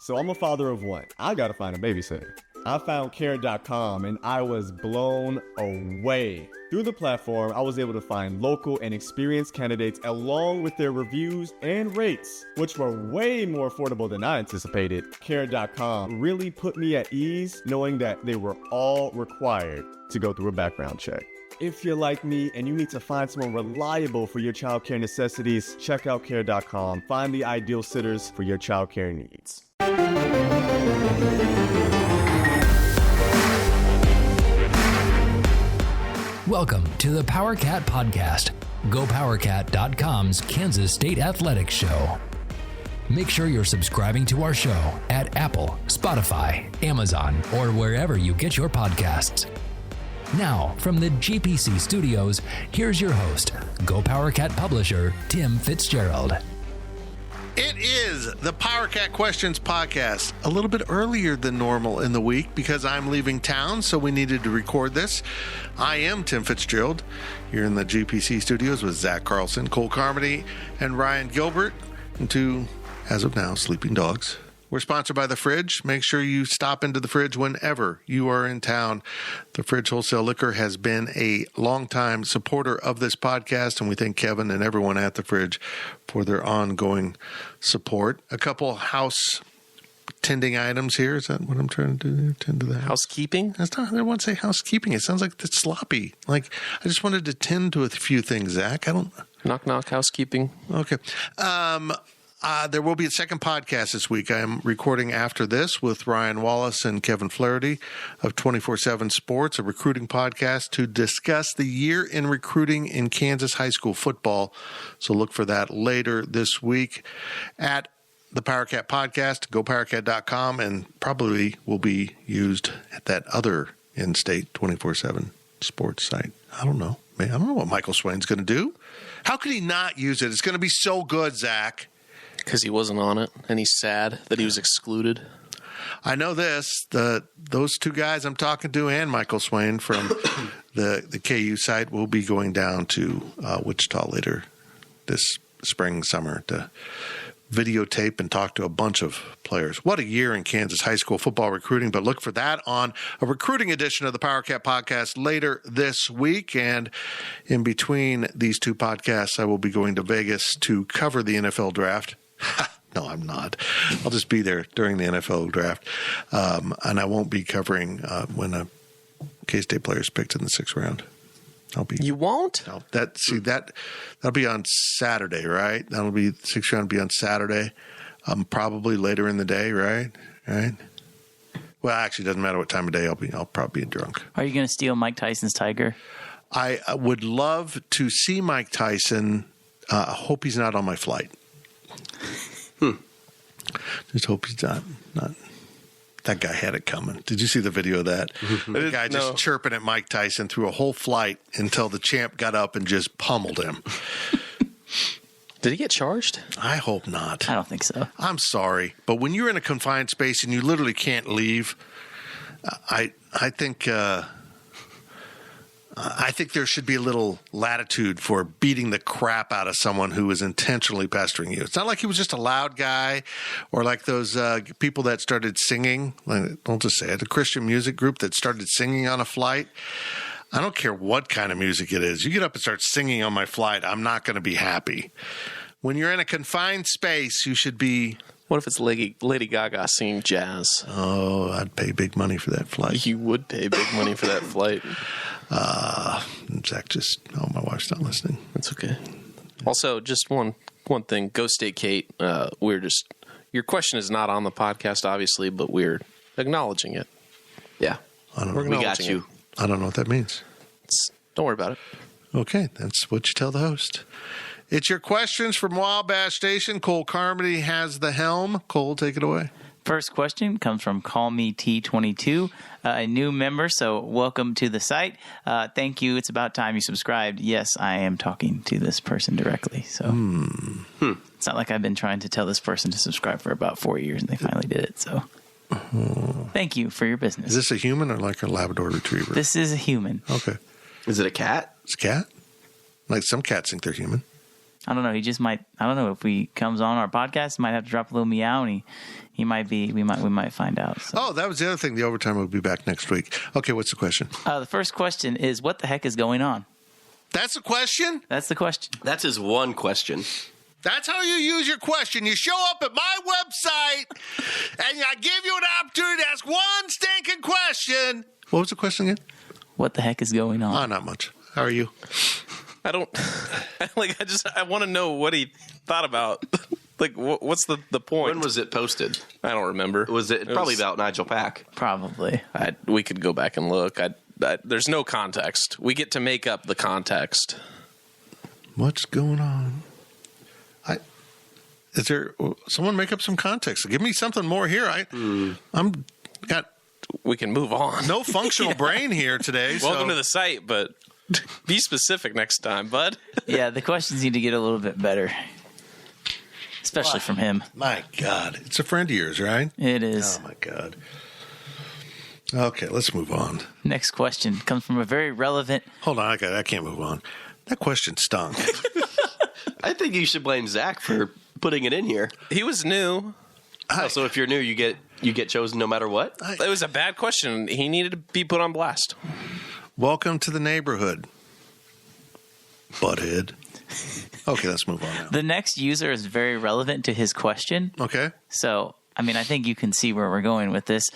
So I'm a father of one. I gotta find a babysitter. I found Care.com and I was blown away. Through the platform, I was able to find local and experienced candidates along with their reviews and rates, which were way more affordable than I anticipated. Care.com really put me at ease knowing that they were all required to go through a background check. If you're like me and you need to find someone reliable for your childcare necessities, check out Care.com. Find the ideal sitters for your childcare needs. Welcome to the PowerCat Podcast, GoPowerCat.com's Kansas State Athletics Show. Make sure you're subscribing to our show at Apple, Spotify, Amazon, or wherever you get your podcasts. Now, from the GPC studios, here's your host, GoPowerCat publisher, Tim Fitzgerald. It is the PowerCat Questions Podcast, a little bit earlier than normal in the week because I'm leaving town, so we needed to record this. I am Tim Fitzgerald here in the GPC studios with Zach Carlson, Cole Carmody, and Ryan Gilbert, and two, as of now, sleeping dogs. We're sponsored by The Fridge. Make sure you stop into The Fridge whenever you are in town. The Fridge Wholesale Liquor has been a longtime supporter of this podcast, and we thank Kevin and everyone at The Fridge for their ongoing support. A couple house tending items here. Is that what I'm trying to do? Tend to the house. Housekeeping? That's not, I don't want to say housekeeping. It sounds like it's sloppy. Like, I just wanted to tend to a few things, Zach. Knock, knock, housekeeping. Okay. There will be a second podcast this week. I am recording after this with Ryan Wallace and Kevin Flaherty of 24/7 Sports, a recruiting podcast to discuss the year in recruiting in Kansas high school football. So look for that later this week at the PowerCat Podcast, GoPowerCat.com, and probably will be used at that other in-state 24/7 Sports site. I don't know. Man, I don't know what Michael Swain's going to do. How could he not use it? It's going to be so good, Zach. Because he wasn't on it, and he's sad that he was excluded. I know this. Those two guys I'm talking to and Michael Swain from the KU site will be going down to Wichita later this spring, summer to videotape and talk to a bunch of players. What a year in Kansas high school football recruiting, but look for that on a recruiting edition of the PowerCat Podcast later this week. And in between these two podcasts, I will be going to Vegas to cover the NFL draft. No, I'm not. I'll just be there during the NFL draft. And I won't be covering when a K-State player is picked in the 6th round. You won't? No, that'll be on Saturday, right? That'll be 6th round. Be on Saturday, probably later in the day, right? Right. Well, actually, it doesn't matter what time of day I'll probably be drunk. Are you going to steal Mike Tyson's Tiger? I would love to see Mike Tyson. I hope he's not on my flight. Just hope he's not. That guy had it coming. Did you see the video of that? The guy just chirping at Mike Tyson through a whole flight until the champ got up and just pummeled him. Did he get charged? I hope not. I don't think so. I'm sorry. But when you're in a confined space and you literally can't leave, I think there should be a little latitude for beating the crap out of someone who is intentionally pestering you. It's not like he was just a loud guy or like those people that started singing. Don't just say it. A Christian music group that started singing on a flight. I don't care what kind of music it is. You get up and start singing on my flight, I'm not going to be happy. When you're in a confined space, you should be... What if it's Lady Gaga singing jazz? Oh, I'd pay big money for that flight. You would pay big money for that flight. Zach my wife's not listening. That's okay. Also, just one thing. Go State Kate. Your question is not on the podcast, obviously, but we're acknowledging it. Yeah. I don't know. We got you. I don't know what that means. Don't worry about it. Okay. That's what you tell the host. It's your questions from Wabash Station. Cole Carmody has the helm. Cole, take it away. First question comes from Call Me T22, a new member, so welcome to the site. Thank you. It's about time you subscribed. Yes, I am talking to this person directly. So It's not like I've been trying to tell this person to subscribe for about 4 years, and they finally did it. So thank you for your business. Is this a human or like a Labrador Retriever? This is a human. Okay. Is it a cat? It's a cat? Like some cats think they're human. I don't know. He just might. I don't know if he comes on our podcast, he might have to drop a little meow, and he might be. We might find out. So. Oh, that was the other thing. The overtime will be back next week. Okay, what's the question? The first question is, what the heck is going on? That's a question? That's the question. That's his one question. That's how you use your question. You show up at my website, and I give you an opportunity to ask one stinking question. What was the question again? What the heck is going on? Oh, not much. How are you? I don't I want to know what he thought about. Like, what's the point? When was it posted? I don't remember. Was it probably about Nigel Pack? Probably. We could go back and look. There's no context. We get to make up the context. What's going on? Is there someone make up some context? Give me something more here. I'm got. We can move on. No functional brain here today. Welcome to the site, but be specific next time, bud. Yeah, the questions need to get a little bit better, especially from him. My God, it's a friend of yours, right? It is. Oh my God. Okay, let's move on. Next question comes from a very relevant. Hold on, I can't move on. That question stunk. I think you should blame Zach for putting it in here. He was new. So if you're new, you get chosen no matter what? It was a bad question. He needed to be put on blast. Welcome to the neighborhood, butthead. Okay, let's move on now. The next user is very relevant to his question. Okay. So, I mean, I think you can see where we're going with this.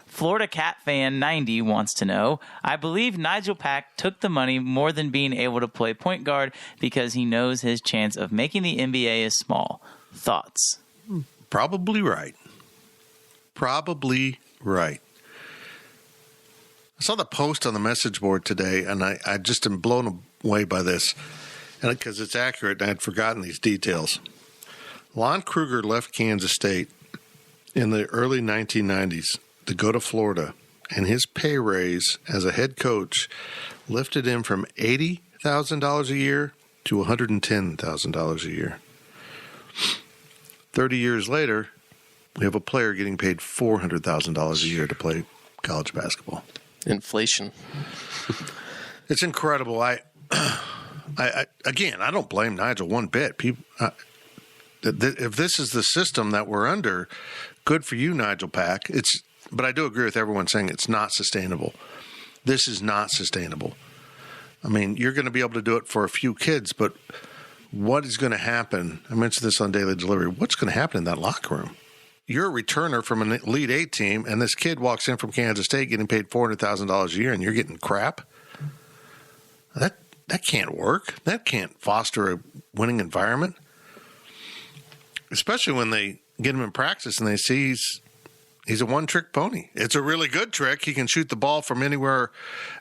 Florida Cat Fan 90 wants to know, I believe Nigel Pack took the money more than being able to play point guard because he knows his chance of making the NBA is small. Thoughts? Probably right. Probably right. I saw the post on the message board today, and I just am blown away by this, and because it's accurate, and I had forgotten these details. Lon Kruger left Kansas State in the early 1990s to go to Florida, and his pay raise as a head coach lifted him from $80,000 a year to $110,000 a year. 30 years later, we have a player getting paid $400,000 a year to play college basketball. Inflation. It's incredible. I don't blame Nigel one bit. People, if this is the system that we're under, good for you, Nigel Pack. But I do agree with everyone saying it's not sustainable. This is not sustainable. I mean, you're going to be able to do it for a few kids, but what is going to happen? I mentioned this on Daily Delivery. What's going to happen in that locker room? You're a returner from an Elite Eight team, and this kid walks in from Kansas State getting paid $400,000 a year, and you're getting crap? That can't work. That can't foster a winning environment. Especially when they get him in practice and they see he's a one-trick pony. It's a really good trick. He can shoot the ball from anywhere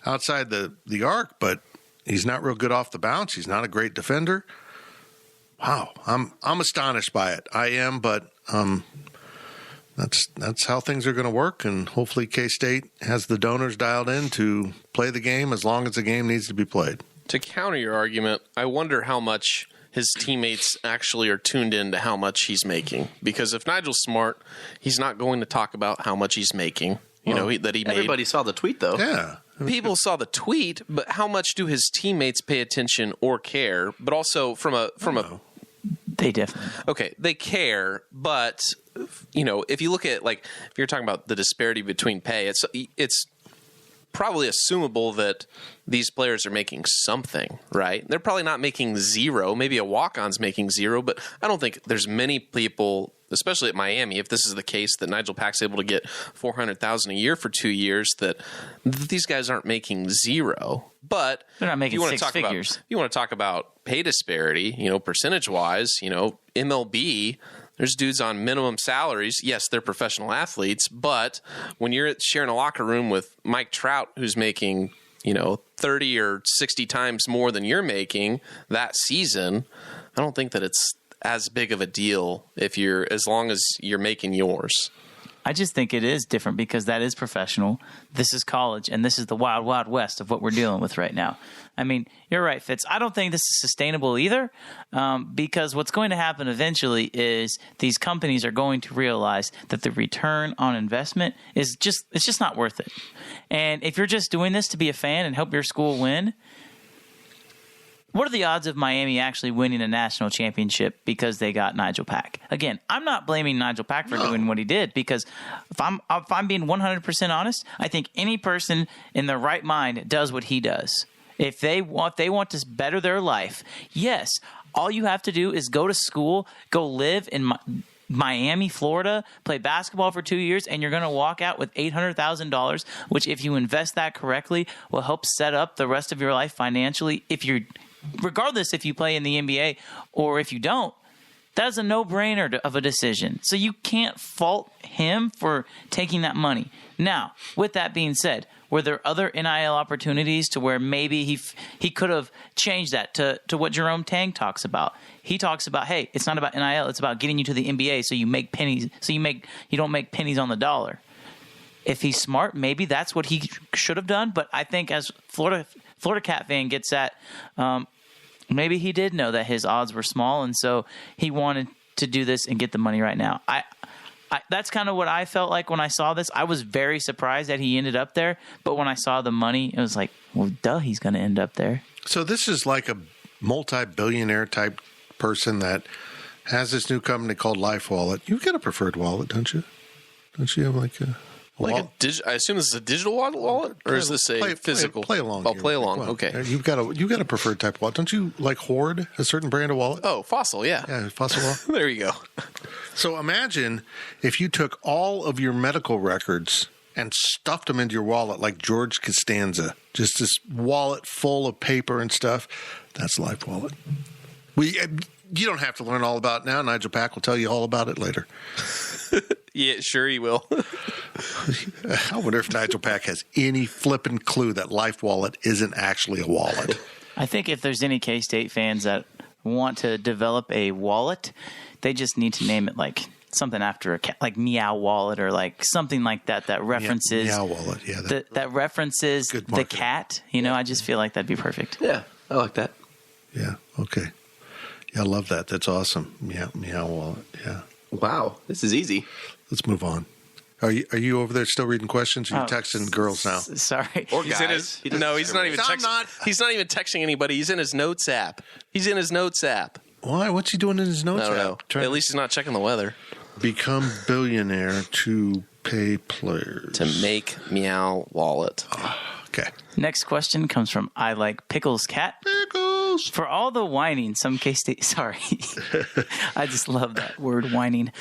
outside the arc, but he's not real good off the bounce. He's not a great defender. Wow, I'm astonished by it. I am, but that's how things are going to work, and hopefully K-State has the donors dialed in to play the game as long as the game needs to be played. To counter your argument, I wonder how much his teammates actually are tuned in to how much he's making. Because if Nigel's smart, he's not going to talk about how much he's making. That he made. Everybody saw the tweet, though. Yeah. People saw the tweet, but how much do his teammates pay attention or care? But also from a They definitely. Okay, they care, but if you look at if you're talking about the disparity between pay, it's probably assumable that these players are making something, right? They're probably not making zero. Maybe a walk-on's making zero, but I don't think there's many people, especially at Miami, if this is the case that Nigel Pack's able to get $400,000 a year for 2 years, that these guys aren't making zero. But they're not making six figures. You want to talk about pay disparity, percentage-wise, MLB, there's dudes on minimum salaries. Yes, they're professional athletes, but when you're sharing a locker room with Mike Trout, who's making, 30 or 60 times more than you're making that season, I don't think that it's as big of a deal as long as you're making yours. I just think it is different because that is professional. This is college, and this is the wild, wild west of what we're dealing with right now. I mean, you're right, Fitz. I don't think this is sustainable either, because what's going to happen eventually is these companies are going to realize that the return on investment is just not worth it. And if you're just doing this to be a fan and help your school win, what are the odds of Miami actually winning a national championship because they got Nigel Pack? Again, I'm not blaming Nigel Pack for doing what he did, because if I'm being 100% honest, I think any person in their right mind does what he does. If they want to better their life, yes, all you have to do is go to school, go live in Miami, Florida, play basketball for 2 years, and you're going to walk out with $800,000, which, if you invest that correctly, will help set up the rest of your life financially. Regardless if you play in the NBA or if you don't, that is a no-brainer of a decision. So you can't fault him for taking that money. Now, with that being said, were there other NIL opportunities to where maybe he could have changed that to what Jerome Tang talks about? He talks about, hey, it's not about NIL, it's about getting you to the NBA so you make pennies, so you don't make pennies on the dollar. If he's smart, maybe that's what he should have done. But I think as Florida Cat fan gets at, maybe he did know that his odds were small, and so he wanted to do this and get the money right now. That's kind of what I felt like when I saw this. I was very surprised that he ended up there, but when I saw the money, it was like, well, duh, he's going to end up there. So this is like a multi-billionaire type person that has this new company called LifeWallet. You've got a preferred wallet, don't you? Don't you have like a wallet? I assume this is a digital wallet, or is this a physical? Play along. Oh, here. play along. Okay. You've got a preferred type of wallet. Don't you like hoard a certain brand of wallet? Oh, Fossil, yeah. Yeah, Fossil wallet. There you go. So imagine if you took all of your medical records and stuffed them into your wallet like George Costanza, just this wallet full of paper and stuff. That's LifeWallet. You don't have to learn all about it now. Nigel Pack will tell you all about it later. Yeah, sure he will. I wonder if Nigel Pack has any flippin' clue that LifeWallet isn't actually a wallet. I think if there's any K-State fans that want to develop a wallet, they just need to name it like something after a cat, like Meow Wallet, or like something like that references Meow Wallet. Yeah, that references the cat. I just feel like that'd be perfect. Yeah, I like that. Yeah. Okay. Yeah, I love that. That's awesome. Meow Wallet. Yeah. Wow, this is easy. Let's move on. Are you over there still reading questions? Or are you texting girls now? Sorry. Or He's guys. he's not even texting. He's not even texting anybody. He's in his notes app. Why? What's he doing in his notes I don't app? know. At least he's not checking the weather. Become billionaire to pay players. To make Meow Wallet. Okay. Next question comes from I Like Pickles Cat. Pickles. For all the whining some K-State... Sorry. I just love that word, whining.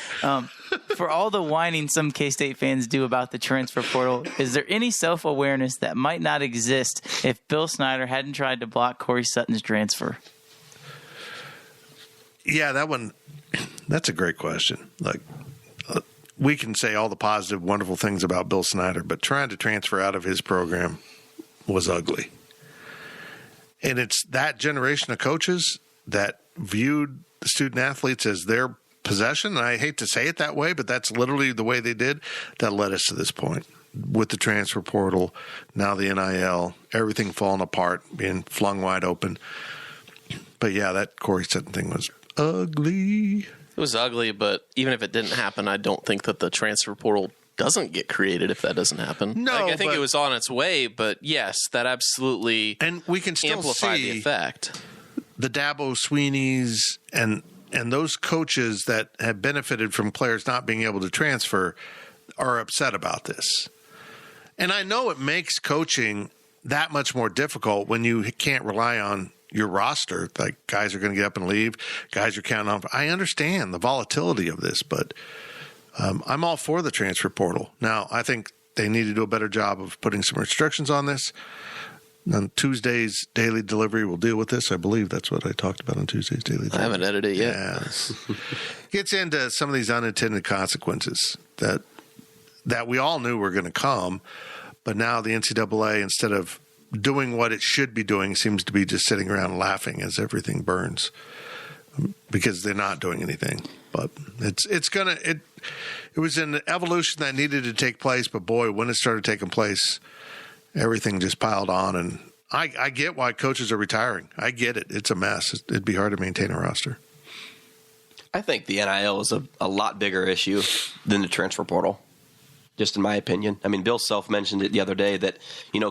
For all the whining some K-State fans do about the transfer portal, is there any self-awareness that might not exist if Bill Snyder hadn't tried to block Corey Sutton's transfer? Yeah, that's a great question. Like, we can say all the positive, wonderful things about Bill Snyder, but trying to transfer out of his program was ugly. And it's that generation of coaches that viewed the student athletes as their possession. And I hate to say it that way, but that's literally the way they did. That led us to this point with the transfer portal, now the NIL, everything falling apart, being flung wide open. But yeah, that Corey Sutton thing was ugly. It was ugly, but even if it didn't happen, I don't think that the transfer portal doesn't get created if that doesn't happen. No, I think it was on its way, but yes, that absolutely and we can still amplified see the effect. The Dabo Sweeneys and those coaches that have benefited from players not being able to transfer are upset about this. And I know it makes coaching that much more difficult when you can't rely on your roster. Like, guys are going to get up and leave. Guys are counting on. I understand the volatility of this, but I'm all for the transfer portal. Now, I think they need to do a better job of putting some restrictions on this. On Tuesday's Daily Delivery, we'll deal with this. I believe that's what I talked about on Tuesday's Daily Delivery. I haven't edited it yet. Yes. Gets into some of these unintended consequences that we all knew were going to come, but now the NCAA, instead of doing what it should be doing, seems to be just sitting around laughing as everything burns because they're not doing anything. But it was an evolution that needed to take place. But boy, when it started taking place, everything just piled on. And I get why coaches are retiring. I get it. It's a mess. It'd be hard to maintain a roster. I think the NIL is a lot bigger issue than the transfer portal, just in my opinion. I mean, Bill Self mentioned it the other day that,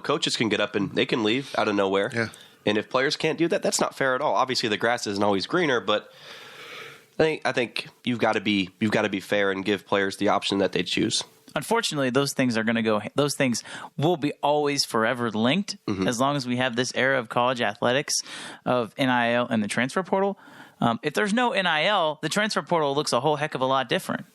coaches can get up and they can leave out of nowhere. Yeah. And if players can't do that, that's not fair at all. Obviously, the grass isn't always greener, but I think you've got to be fair and give players the option that they choose. Unfortunately, those things will be always forever linked as long as we have this era of college athletics, of NIL and the transfer portal. If there's no NIL, the transfer portal looks a whole heck of a lot different.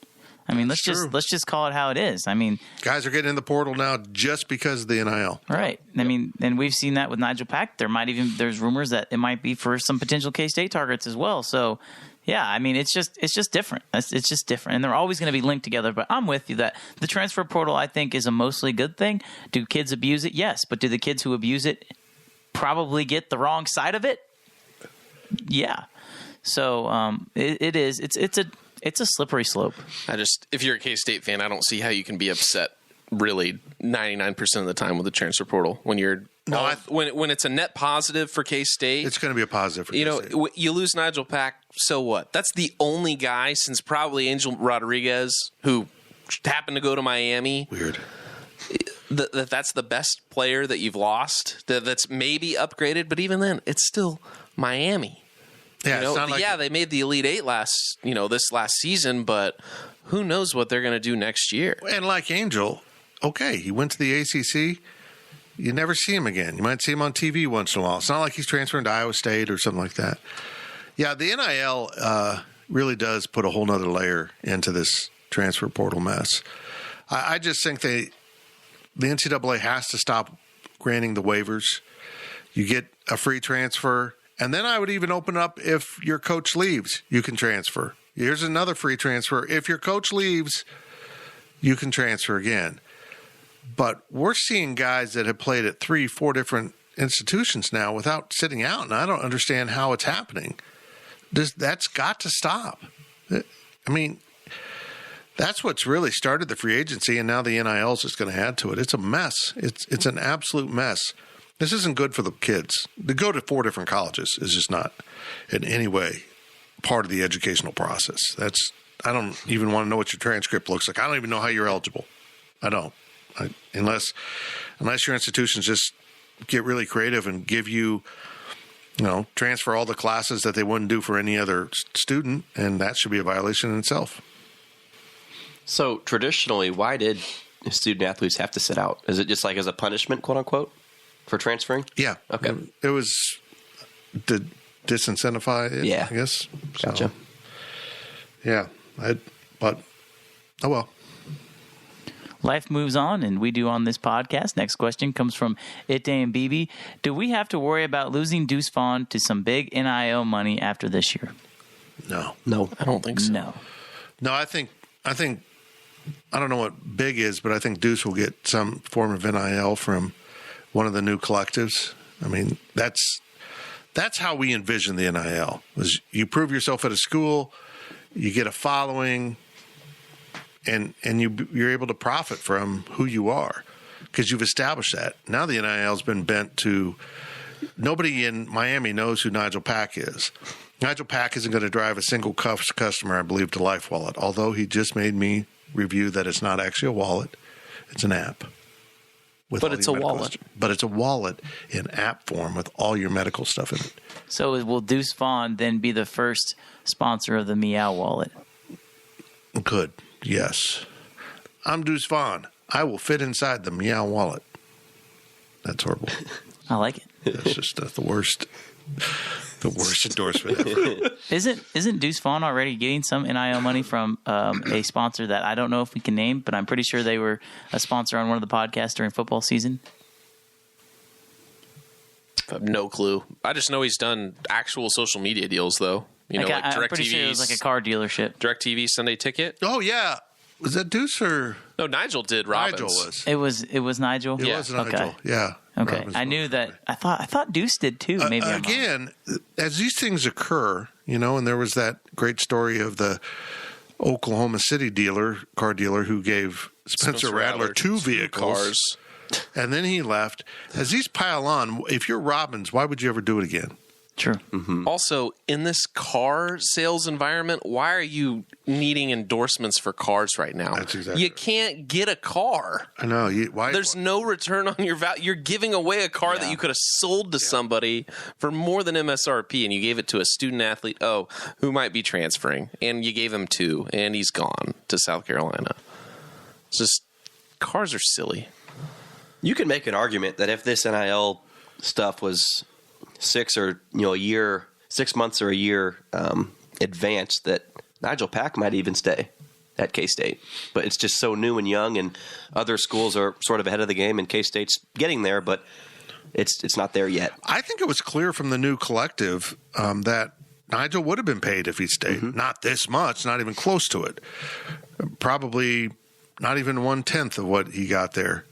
I mean, let's just call it how it is. I mean, guys are getting in the portal now just because of the NIL. Right. I mean, and we've seen that with Nigel Pack. There's rumors that it might be for some potential K-State targets as well. So, yeah, I mean, it's just different. It's just different, and they're always going to be linked together. But I'm with you that the transfer portal, I think, is a mostly good thing. Do kids abuse it? Yes, but do the kids who abuse it probably get the wrong side of it? Yeah. So it is. It's a slippery slope. If you're a K-State fan, I don't see how you can be upset really 99% of the time with the transfer portal when you're when it's a net positive for K-State. It's going to be a positive for K-State. You lose Nigel Pack, so what? That's the only guy since probably Angel Rodriguez who happened to go to Miami. Weird. That's the best player that you've lost. That's maybe upgraded, but even then, it's still Miami. Yeah, it's not like they made the Elite Eight this last season, but who knows what they're going to do next year? And like Angel, okay, he went to the ACC. You never see him again. You might see him on TV once in a while. It's not like he's transferring to Iowa State or something like that. Yeah, the NIL really does put a whole nother layer into this transfer portal mess. I just think the NCAA has to stop granting the waivers. You get a free transfer. And then I would even open up if your coach leaves, you can transfer. Here's another free transfer. If your coach leaves, you can transfer again. But we're seeing guys that have played at 3-4 different institutions now without sitting out, and I don't understand how it's happening. That's got to stop. I mean, that's what's really started the free agency, and now the NIL is just going to add to it. It's a mess. It's an absolute mess. This isn't good for the kids. To go to 4 different colleges is just not in any way part of the educational process. I don't even want to know what your transcript looks like. I don't even know how you're eligible. I don't. Unless your institutions just get really creative and give you, transfer all the classes that they wouldn't do for any other student, and that should be a violation in itself. So traditionally, why did student athletes have to sit out? Is it just like as a punishment, quote unquote? For transferring? Yeah. Okay. It was to disincentivize it, yeah. I guess. Gotcha. So, yeah. But, oh well. Life moves on, and we do on this podcast. Next question comes from Ite and Bibi. Do we have to worry about losing Deuce Vaughn to some big NIL money after this year? No. I don't think so. No, I think I don't know what big is, but I think Deuce will get some form of NIL from one of the new collectives. I mean, that's how we envision the NIL. Was you prove yourself at a school, you get a following, and you're able to profit from who you are because you've established that. Now the NIL has been bent to nobody in Miami knows who Nigel Pack is. Nigel Pack isn't going to drive a single customer, I believe, to LifeWallet, although he just made me review that it's not actually a wallet, it's an app. But it's a wallet. But it's a wallet in app form with all your medical stuff in it. So will Deuce Vaughn then be the first sponsor of the Meow wallet? Good. Yes. I'm Deuce Vaughn. I will fit inside the Meow wallet. That's horrible. I like it. That's just the worst endorsement ever. Isn't Deuce Vaughn already getting some NIL money from a sponsor that I don't know if we can name, but I'm pretty sure they were a sponsor on one of the podcasts during football season? I have no clue. I just know he's done actual social media deals, though. I'm pretty sure it was like a car dealership. DirecTV Sunday Ticket. Oh, yeah. Was that Deuce or? No, Nigel did. Robbins. Nigel was. It was Nigel? It was Nigel. Okay. Yeah. Okay. Robbins I knew that. I thought Deuce did too. Maybe I'm wrong. Again, as these things occur, and there was that great story of the Oklahoma City car dealer who gave Spencer Rattler 2 vehicles. Cars. And then he left. As these pile on, if you're Robbins, why would you ever do it again? True. Also, in this car sales environment, why are you needing endorsements for cars right now? That's exactly You right. can't get a car. I know. Why? There's no return on your value. You're giving away a car that you could have sold to somebody for more than MSRP, and you gave it to a student athlete, who might be transferring, and you gave him 2, and he's gone to South Carolina. It's just, cars are silly. You can make an argument that if this NIL stuff was 6 months or a year advanced, that Nigel Pack might even stay at K-State. But it's just so new and young, and other schools are sort of ahead of the game, and K-State's getting there, but it's not there yet. I think it was clear from the new collective that Nigel would have been paid if he stayed. Not this much, not even close to it. Probably not even 1/10 of what he got there.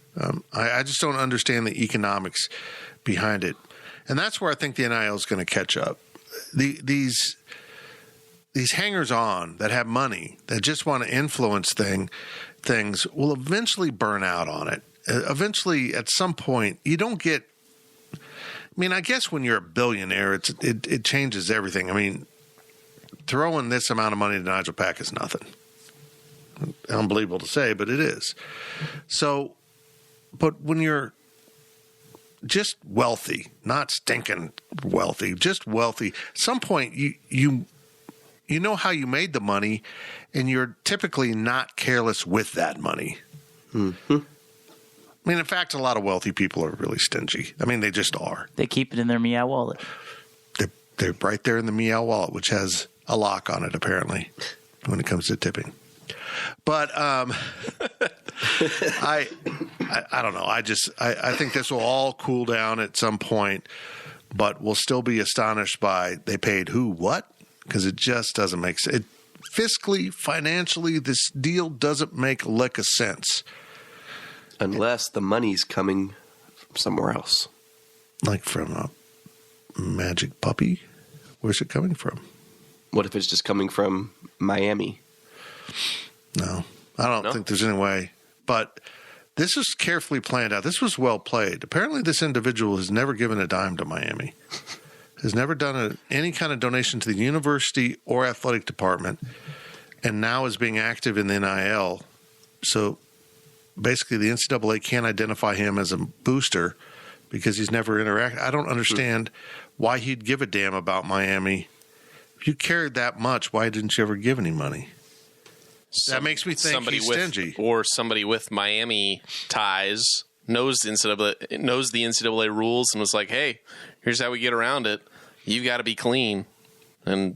I just don't understand the economics behind it. And that's where I think the NIL is going to catch up. These hangers-on that have money, that just want to influence things, will eventually burn out on it. Eventually, at some point, you don't get – I mean, I guess when you're a billionaire, it changes everything. I mean, throwing this amount of money to Nigel Pack is nothing. Unbelievable to say, but it is. So, but when you're just wealthy, not stinking wealthy, just wealthy, at some point you know how you made the money, and you're typically not careless with that money. I mean, in fact, a lot of wealthy people are really stingy. I mean, they just are. They keep it in their Meow wallet. They're right there in the Meow wallet, which has a lock on it, apparently, when it comes to tipping. But I don't know. I think this will all cool down at some point, but we'll still be astonished by they paid who, what? Because it just doesn't make sense. Fiscally, financially, this deal doesn't make a lick of sense. Unless the money's coming from somewhere else. Like from a magic puppy? Where's it coming from? What if it's just coming from Miami? No, I don't think there's any way. But this is carefully planned out. This was well played. Apparently, this individual has never given a dime to Miami, has never done any kind of donation to the university or athletic department, and now is being active in the NIL. So basically, the NCAA can't identify him as a booster because he's never interacted. I don't understand why he'd give a damn about Miami. If you cared that much, why didn't you ever give any money? That makes me think he's stingy. Or somebody with Miami ties knows the NCAA rules and was like, hey, here's how we get around it. You got to be clean. And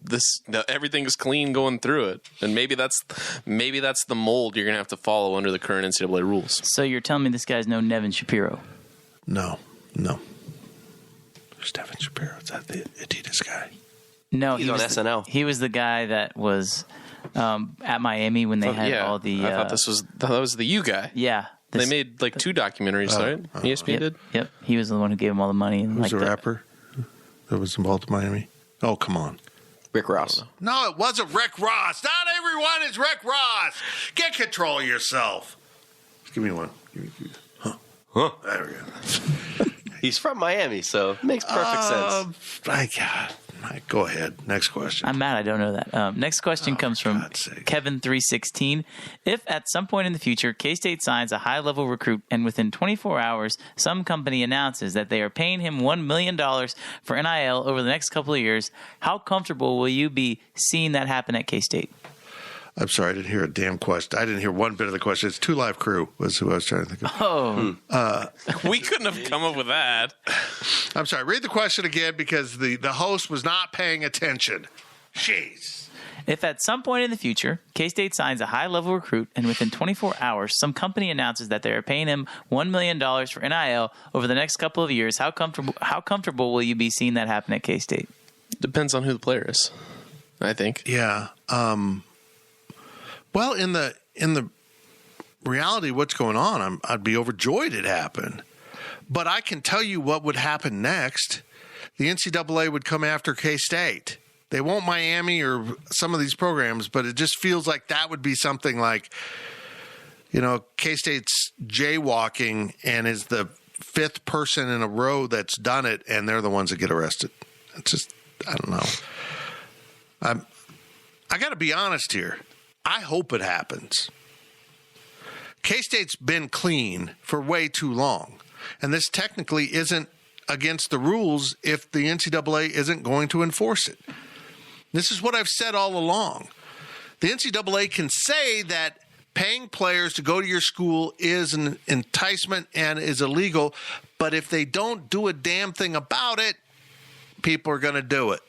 everything's clean going through it. And maybe that's the mold you're going to have to follow under the current NCAA rules. So you're telling me this guy's no Nevin Shapiro? No. Who's Nevin Shapiro? Is that the Adidas guy? No, He's on SNL. He was the guy that was at Miami when they had all the. I thought that was the U guy. Yeah, They made like 2 documentaries, right? ESPN did. Yep, he was the one who gave him all the money. And Who's the rapper that was involved in Miami? Oh, come on. Rick Ross. No, it wasn't Rick Ross. Not everyone is Rick Ross. Get control of yourself. Give me one. Huh? There we go. He's from Miami, so it makes perfect sense. Go ahead. Next question. I'm mad I don't know that. Next question comes from Kevin316. If at some point in the future K-State signs a high-level recruit and within 24 hours some company announces that they are paying him $1 million for NIL over the next couple of years, how comfortable will you be seeing that happen at K-State? I'm sorry, I didn't hear a damn question. I didn't hear one bit of the question. It's 2 Live Crew was who I was trying to think of. Oh. We couldn't have come up with that. I'm sorry. Read the question again because the host was not paying attention. Jeez. If at some point in the future K-State signs a high-level recruit and within 24 hours some company announces that they are paying him $1 million for NIL over the next couple of years, how comfortable will you be seeing that happen at K-State? Depends on who the player is, I think. Yeah. Well, in the reality of what's going on, I'd be overjoyed it happened. But I can tell you what would happen next. The NCAA would come after K-State. They won't Miami or some of these programs, but it just feels like that would be something like, K-State's jaywalking and is the 5th person in a row that's done it, and they're the ones that get arrested. It's just, I don't know. I got to be honest here. I hope it happens. K-State's been clean for way too long, and this technically isn't against the rules if the NCAA isn't going to enforce it. This is what I've said all along. The NCAA can say that paying players to go to your school is an enticement and is illegal, but if they don't do a damn thing about it, people are going to do it.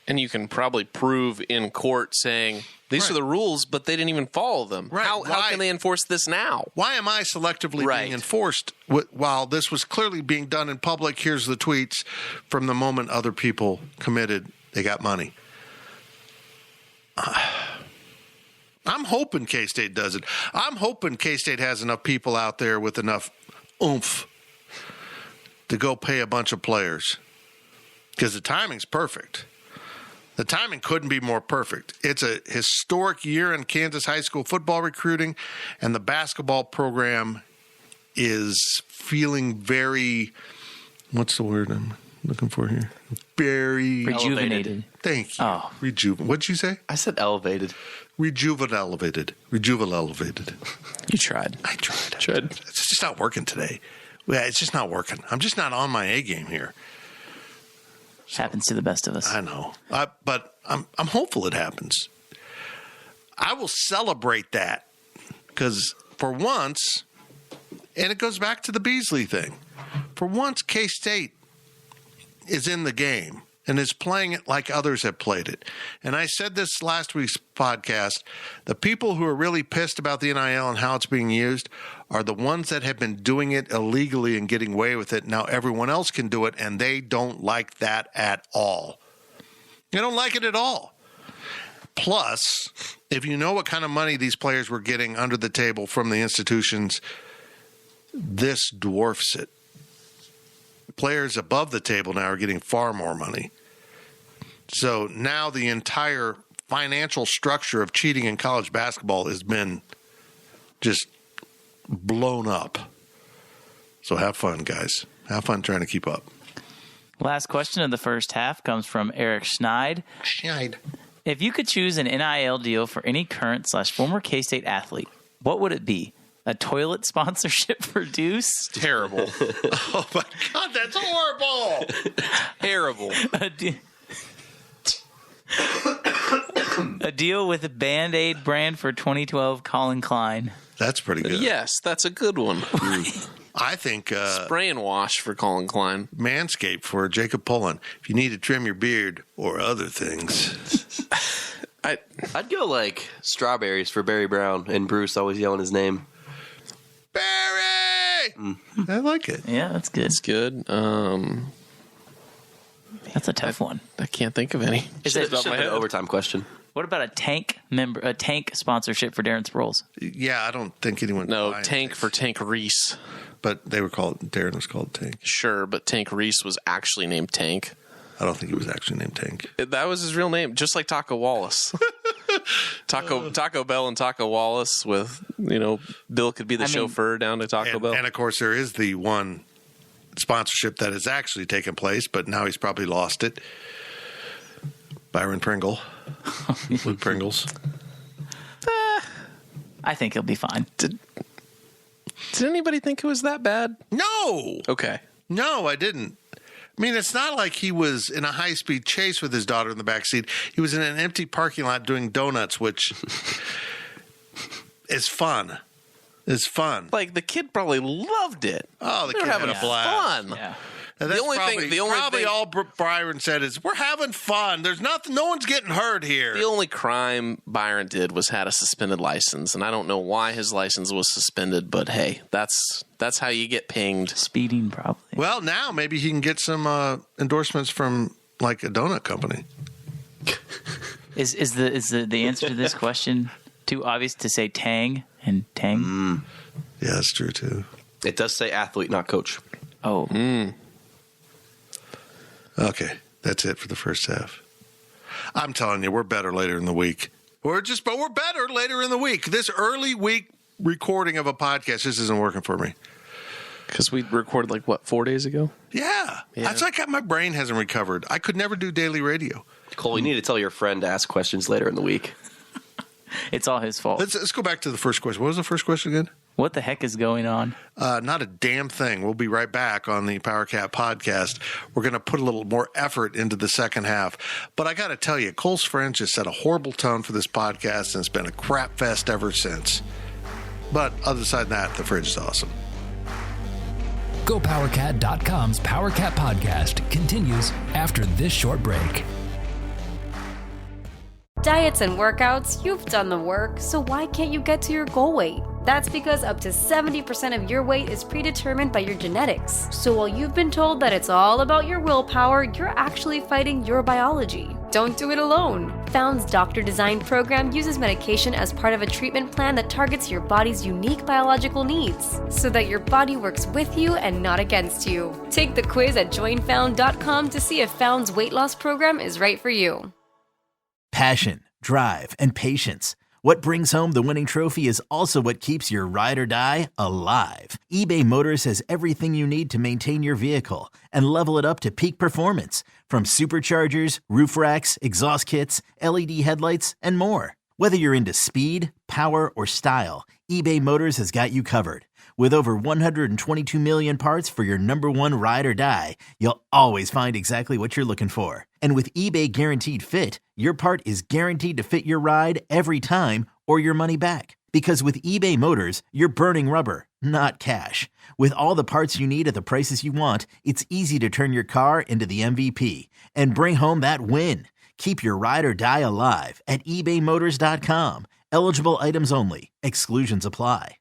And you can probably prove in court saying, these are the rules, but they didn't even follow them. Right. How can they enforce this now? Why am I selectively being enforced while this was clearly being done in public? Here's the tweets from the moment other people committed, they got money. I'm hoping K-State does it. I'm hoping K-State has enough people out there with enough oomph to go pay a bunch of players because the timing's perfect. The timing couldn't be more perfect. It's a historic year in Kansas high school football recruiting, and the basketball program is feeling very, what's the word I'm looking for here? Very rejuvenated. Thank you. Oh. What'd you say? I said elevated. Rejuvenated. You tried. I tried. It's just not working today. Yeah, it's just not working. I'm just not on my A game here. Happens to the best of us. I know, but I'm hopeful it happens. I will celebrate that because for once, and it goes back to the Beasley thing. For once, K-State is in the game and is playing it like others have played it. And I said this last week's podcast, the people who are really pissed about the NIL and how it's being used are the ones that have been doing it illegally and getting away with it. Now everyone else can do it, and they don't like that at all. They don't like it at all. Plus, if you know what kind of money these players were getting under the table from the institutions, this dwarfs it. Players above the table now are getting far more money. So now the entire financial structure of cheating in college basketball has been just blown up. So have fun, guys. Have fun trying to keep up. Last question of the first half comes from Eric Schneid. If you could choose an NIL deal for any current/former K-State athlete, what would it be? A toilet sponsorship for Deuce? Terrible. Oh, my God, that's horrible. Terrible. A deal with a Band-Aid brand for 2012 Colin Klein. That's pretty good. Yes, that's a good one. I think spray and wash for Colin Klein. Manscaped for Jacob Pullen. If you need to trim your beard or other things. I'd go like strawberries for Barry Brown and Bruce always yelling his name. Barry! I like it. Yeah, that's good. It's good. That's a tough one. I can't think of any. It's an overtime question. What about a tank sponsorship for Darren Sproles? Yeah, I don't think anyone. No, Tank for Tank Reese. But Darren was called Tank. Sure, but Tank Reese was actually named Tank. I don't think he was actually named Tank. That was his real name, just like Taco Wallace. Taco Bell and Taco Wallace with, Bill could be the chauffeur down to Taco Bell. And of course, there is the one sponsorship that has actually taken place, but now he's probably lost it. Byron Pringle. Luke Pringles. I think he'll be fine. Did anybody think it was that bad? No. Okay. No, I didn't. I mean, it's not like he was in a high-speed chase with his daughter in the backseat. He was in an empty parking lot doing donuts, which is fun. It's fun. Like, the kid probably loved it. Oh, the kid had a blast. Fun. Yeah. And that's probably all Byron said is, we're having fun. There's nothing. No one's getting hurt here. The only crime Byron did was had a suspended license, and I don't know why his license was suspended, but hey, that's how you get pinged. Speeding, probably. Well, now maybe he can get some endorsements from like a donut company. Is the answer to this question too obvious to say Tang and Tang? Yeah, that's true too. It does say athlete, not coach. Oh. Okay, that's it for the first half. I'm telling you, we're better later in the week. We're better later in the week. This early week recording of a podcast, this isn't working for me. Because we recorded 4 days ago? Yeah. That's like my brain hasn't recovered. I could never do daily radio. Cole, you need to tell your friend to ask questions later in the week. It's all his fault. Let's go back to the first question. What was the first question again? What the heck is going on? Not a damn thing. We'll be right back on the Power Cat podcast. We're going to put a little more effort into the second half. But I got to tell you, Cole's Friends just set a horrible tone for this podcast, and it's been a crap fest ever since. But other side than that, the fridge is awesome. GoPowerCat.com's Power Cat podcast continues after this short break. Diets and workouts, you've done the work, so why can't you get to your goal weight? That's because up to 70% of your weight is predetermined by your genetics. So while you've been told that it's all about your willpower, you're actually fighting your biology. Don't do it alone. Found's Doctor Design program uses medication as part of a treatment plan that targets your body's unique biological needs, so that your body works with you and not against you. Take the quiz at joinfound.com to see if Found's weight loss program is right for you. Passion, drive, and patience. What brings home the winning trophy is also what keeps your ride or die alive. eBay Motors has everything you need to maintain your vehicle and level it up to peak performance, from superchargers, roof racks, exhaust kits, LED headlights, and more. Whether you're into speed, power, or style, eBay Motors has got you covered. With over 122 million parts for your number one ride or die, you'll always find exactly what you're looking for. And with eBay Guaranteed Fit, your part is guaranteed to fit your ride every time or your money back. Because with eBay Motors, you're burning rubber, not cash. With all the parts you need at the prices you want, it's easy to turn your car into the MVP and bring home that win. Keep your ride or die alive at ebaymotors.com. Eligible items only. Exclusions apply.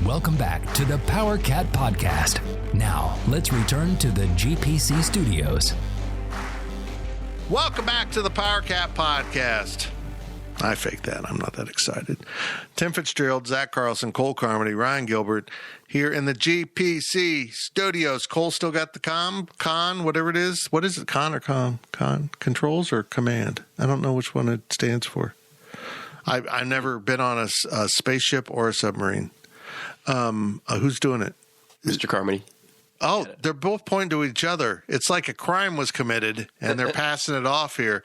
Welcome back to the Power Cat podcast. Now, let's return to the GPC studios. Welcome back to the Power Cat podcast. I faked that. I'm not that excited. Tim Fitzgerald, Zach Carlson, Cole Carmody, Ryan Gilbert here in the GPC studios. Cole still got the con, whatever it is. What is it, con or com? Con? Controls or command? I don't know which one it stands for. I've never been on a spaceship or a submarine. Who's doing it? Mr. Carmody. Oh, they're both pointing to each other. It's like a crime was committed, and they're passing it off here.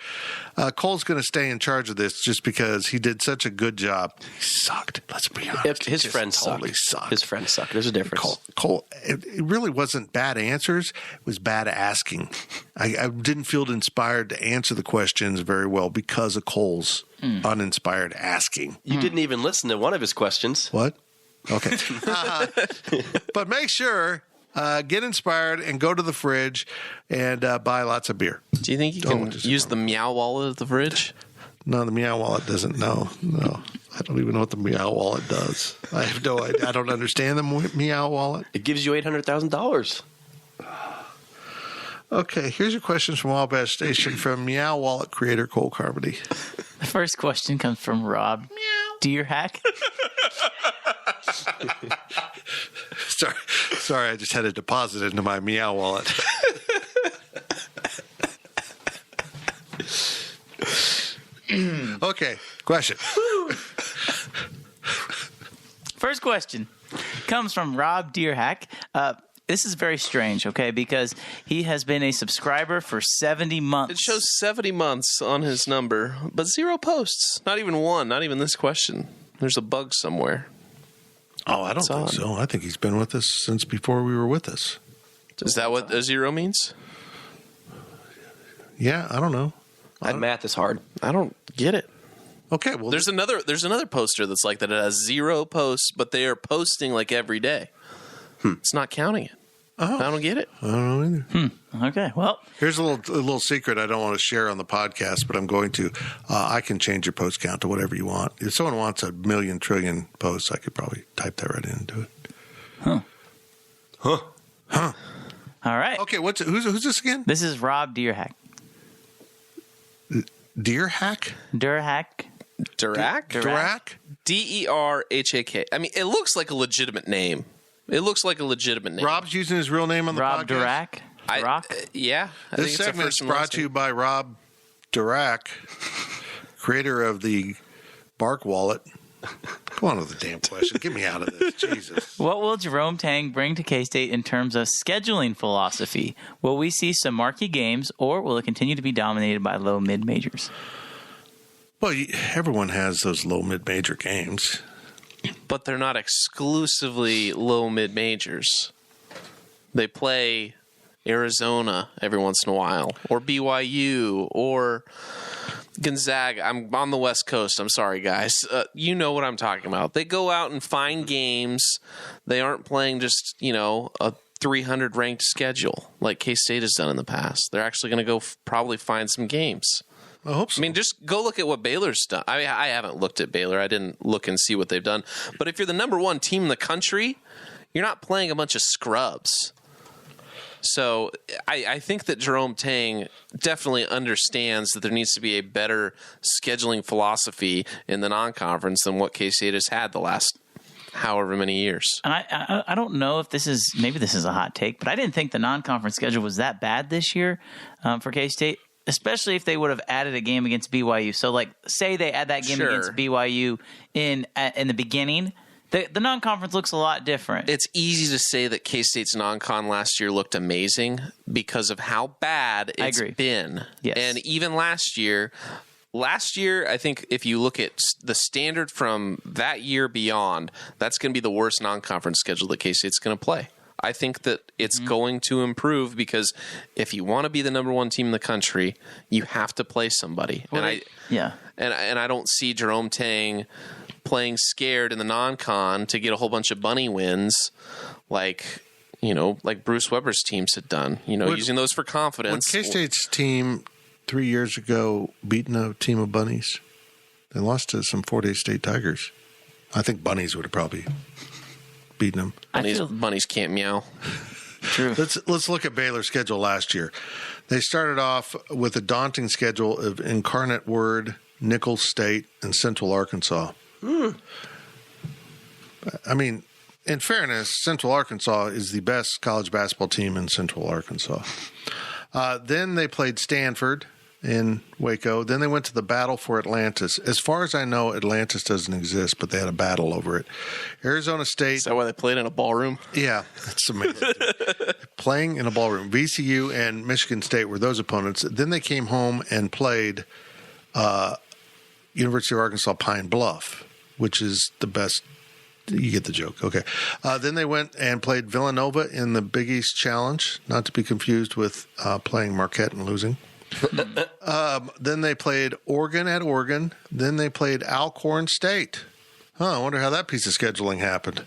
Cole's going to stay in charge of this just because he did such a good job. He sucked. Let's be honest. His friends totally suck. sucked. His friends suck. There's a difference. Cole, it really wasn't bad answers. It was bad asking. I didn't feel inspired to answer the questions very well because of Cole's uninspired asking. You didn't even listen to one of his questions. What? Okay. But make sure, get inspired and go to the fridge and buy lots of beer. Do you think you can use the Meow Wallet of the fridge? No, the Meow Wallet doesn't. No. I don't even know what the Meow Wallet does. I have no idea. I don't understand the Meow Wallet. It gives you $800,000. Okay, here's your questions from Wabash Station from Meow Wallet creator Cole Carmody. The first question comes from Rob Deerhack. Sorry, I just had a deposit into my Meow Wallet. Okay, question. First question comes from Rob Deerhack. This is very strange, okay, because he has been a subscriber for 70 months. It shows 70 months on his number, but 0 posts. Not even one. Not even this question. There's a bug somewhere. Oh, I don't think so. I think he's been with us since before we were with us. Is that what a 0 means? Yeah, I don't know. That math is hard. I don't get it. Okay, well, There's another poster that's like that. It has 0 posts, but they are posting like every day. It's not counting it. Oh. I don't get it. I don't know either. Okay, well. Here's a little secret I don't want to share on the podcast, but I'm going to. I can change your post count to whatever you want. If someone wants 1,000,000 trillion posts, I could probably type that right in and do it. Huh. All right. Okay, who's this again? This is Rob Deerhack. Deerhack? Deerhack. Dirac? Dirac? Derhak. I mean, it looks like a legitimate name. Rob's using his real name on the Rob podcast? Dirac. Yeah. I This think it's a segment is first and brought last to you name. by Rob Dirac, creator of the Bark Wallet. Go on with the damn question. Get me out of this. Jesus. What will Jerome Tang bring to K-State in terms of scheduling philosophy? Will we see some marquee games, or will it continue to be dominated by low mid-majors? Well, everyone has those low mid-major games. But they're not exclusively low mid-majors. They play Arizona every once in a while, or BYU, or Gonzaga. I'm on the West Coast. I'm sorry, guys. You know what I'm talking about. They go out and find games. They aren't playing just, a 300 ranked schedule like K-State has done in the past. They're actually going to go probably find some games. I hope so. I mean, just go look at what Baylor's done. I haven't looked at Baylor. I didn't look and see what they've done. But if you're the number one team in the country, you're not playing a bunch of scrubs. So I think that Jerome Tang definitely understands that there needs to be a better scheduling philosophy in the non-conference than what K-State has had the last however many years. And I don't know if this is a hot take, but I didn't think the non-conference schedule was that bad this year for K-State, especially if they would have added a game against BYU. So, say they add that game against BYU in the beginning. The non-conference looks a lot different. It's easy to say that K-State's non-con last year looked amazing because of how bad it's been. Yes. And even last year, I think if you look at the standard from that year beyond, that's going to be the worst non-conference schedule that K-State's going to play. I think that it's going to improve because if you want to be the number one team in the country, you have to play somebody. Well, And I don't see Jerome Tang playing scared in the non-con to get a whole bunch of bunny wins like Bruce Weber's teams had done, using those for confidence. When K-State's team 3 years ago beaten a team of bunnies, they lost to some Fort Hays State Tigers. I think bunnies would have probably beaten them. Bunnies can't meow. True. Let's look at Baylor's schedule last year. They started off with a daunting schedule of Incarnate Word, Nicholls State, and Central Arkansas. I mean, in fairness, Central Arkansas is the best college basketball team in Central Arkansas. Then they played Stanford in Waco. Then they went to the Battle for Atlantis. As far as I know, Atlantis doesn't exist, but they had a battle over it. Arizona State. Is that why they played in a ballroom? Yeah, that's amazing. Playing in a ballroom. VCU and Michigan State were those opponents. Then they came home and played University of Arkansas Pine Bluff, which is the best. You get the joke. Okay. Then they went and played Villanova in the Big East Challenge, not to be confused with playing Marquette and losing. Then they played Oregon at Oregon. Then they played Alcorn State. I wonder how that piece of scheduling happened.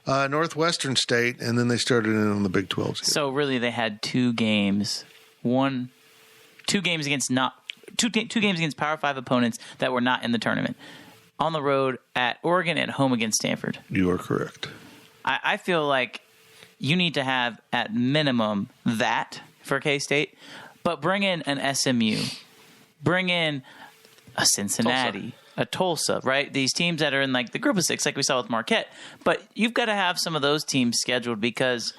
Northwestern State, and then they started in on the Big 12 schedule. So really, they had two games against Power 5 opponents that were not in the tournament. On the road at Oregon, at home against Stanford. You are correct. I feel like you need to have at minimum that for K-State, but bring in an SMU, bring in a Cincinnati, a Tulsa, right? These teams that are in the group of six, like we saw with Marquette. But you've got to have some of those teams scheduled because,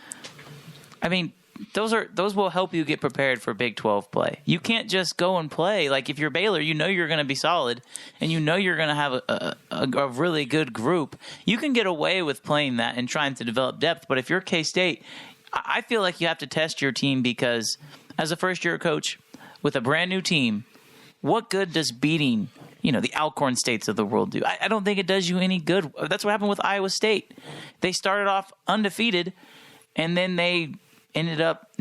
those will help you get prepared for Big 12 play. You can't just go and play. If you're Baylor, you're going to be solid, and you're going to have a really good group. You can get away with playing that and trying to develop depth. But if you're K-State, I feel like you have to test your team because as a first-year coach with a brand-new team, what good does beating the Alcorn States of the world do? I don't think it does you any good. That's what happened with Iowa State. They started off undefeated, and then they ended up,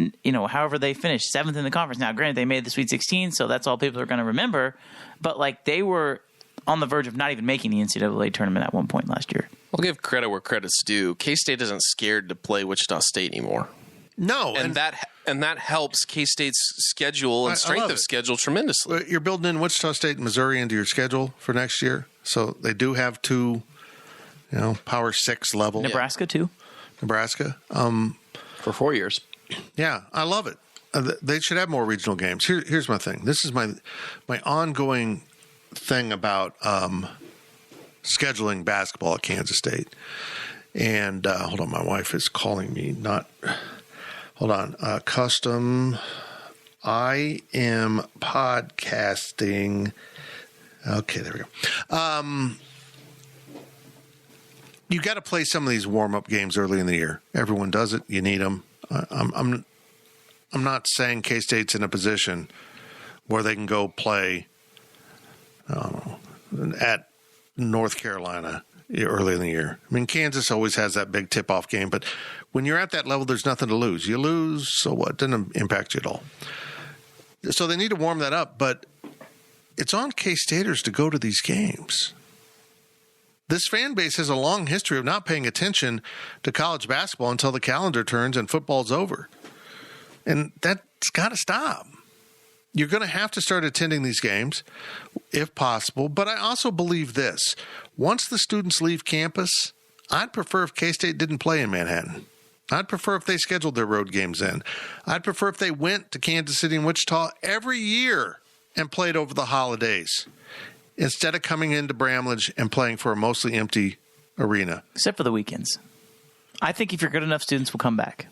however they finished, 7th in the conference. Now, granted, they made the Sweet 16, so that's all people are going to remember. But, they were on the verge of not even making the NCAA tournament at one point last year. I'll give credit where credit's due. K-State isn't scared to play Wichita State anymore. No. And that helps K-State's schedule and strength of schedule tremendously. You're building in Wichita State and Missouri into your schedule for next year. So they do have two, Power 6 level. Nebraska, too. Nebraska. For 4 years. Yeah, I love it. They should have more regional games. Here's my thing. This is my ongoing thing about scheduling basketball at Kansas State. And hold on, my wife is calling me. Custom. I am podcasting. Okay, there we go. You got to play some of these warm-up games early in the year. Everyone does it. You need them. I'm not saying K-State's in a position where they can go play at North Carolina early in the year. I mean, Kansas always has that big tip-off game, but when you're at that level, there's nothing to lose. You lose, so what? It doesn't impact you at all. So they need to warm that up, but it's on K-Staters to go to these games. This fan base has a long history of not paying attention to college basketball until the calendar turns and football's over. And that's got to stop. You're going to have to start attending these games if possible. But I also believe this. Once the students leave campus, I'd prefer if K-State didn't play in Manhattan. I'd prefer if they scheduled their road games in. I'd prefer if they went to Kansas City and Wichita every year and played over the holidays instead of coming into Bramlage and playing for a mostly empty arena. Except for the weekends. I think if you're good enough, students will come back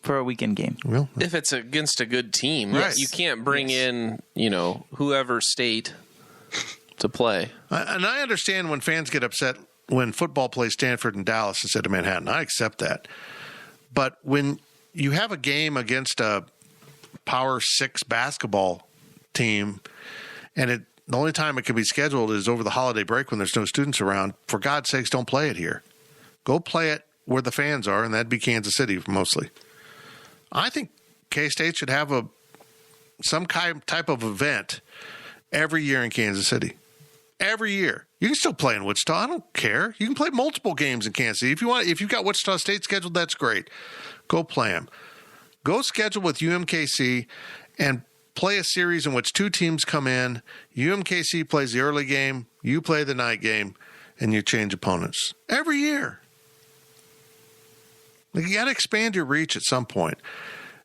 for a weekend game. Well, If it's against a good team, Right. you can't bring in, whoever state to play. and I understand when fans get upset when football plays Stanford and Dallas instead of Manhattan. I accept that. But when you have a game against a Power 6 basketball team and the only time it can be scheduled is over the holiday break when there's no students around, for God's sakes, don't play it here. Go play it where the fans are, and that'd be Kansas City mostly. I think K-State should have some type of event every year in Kansas City. Every year. You can still play in Wichita. I don't care. You can play multiple games in Kansas City. If you've got Wichita State scheduled, that's great. Go play them. Go schedule with UMKC and play a series in which two teams come in. UMKC plays the early game, you play the night game, and you change opponents. Every year. You got to expand your reach at some point.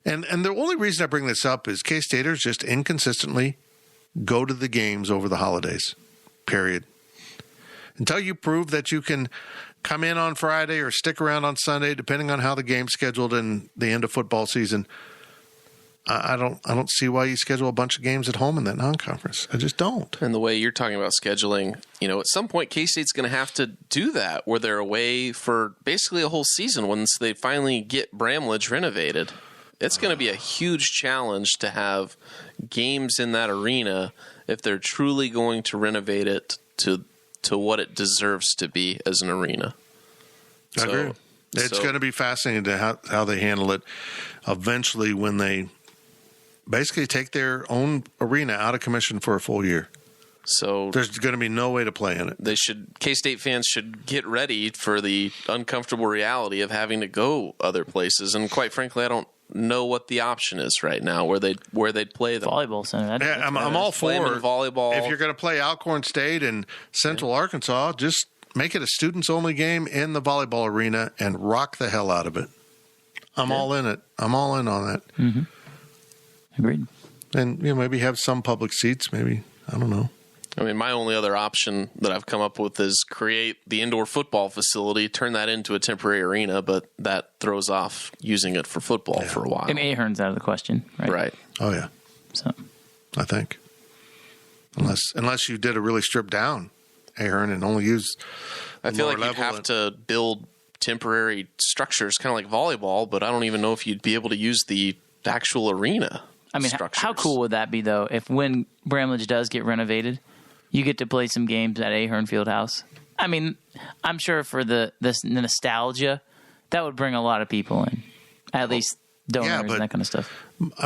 And the only reason I bring this up is K-Staters just inconsistently go to the games over the holidays, period. Until you prove that you can come in on Friday or stick around on Sunday, depending on how the game's scheduled in the end of football season, I don't see why you schedule a bunch of games at home in that non-conference. I just don't. And the way you're talking about scheduling, at some point K-State's going to have to do that where they're away for basically a whole season once they finally get Bramlage renovated. It's going to be a huge challenge to have games in that arena if they're truly going to renovate it to what it deserves to be as an arena. I agree. It's going to be fascinating to how they handle it eventually when they basically take their own arena out of commission for a full year. So there's going to be no way to play in it. K-State fans should get ready for the uncomfortable reality of having to go other places. And quite frankly, I don't know what the option is right now where they'd play them. Volleyball center. I'm all for volleyball. If you're going to play Alcorn State and Central Arkansas, just make it a students-only game in the volleyball arena and rock the hell out of it. I'm all in it. I'm all in on that. Mm-hmm. Agreed. And maybe have some public seats. Maybe, I don't know. I mean, my only other option that I've come up with is create the indoor football facility, turn that into a temporary arena, but that throws off using it for football for a while. And Ahern's out of the question, right? Right. Oh yeah. So I think unless you did a really stripped down Ahern and only use. I feel like you'd have to build temporary structures, kind of like volleyball, but I don't even know if you'd be able to use the actual arena. I mean, how cool would that be, though, if when Bramlage does get renovated, you get to play some games at Ahern Fieldhouse? I mean, I'm sure for the nostalgia, that would bring a lot of people in, at least donors and that kind of stuff.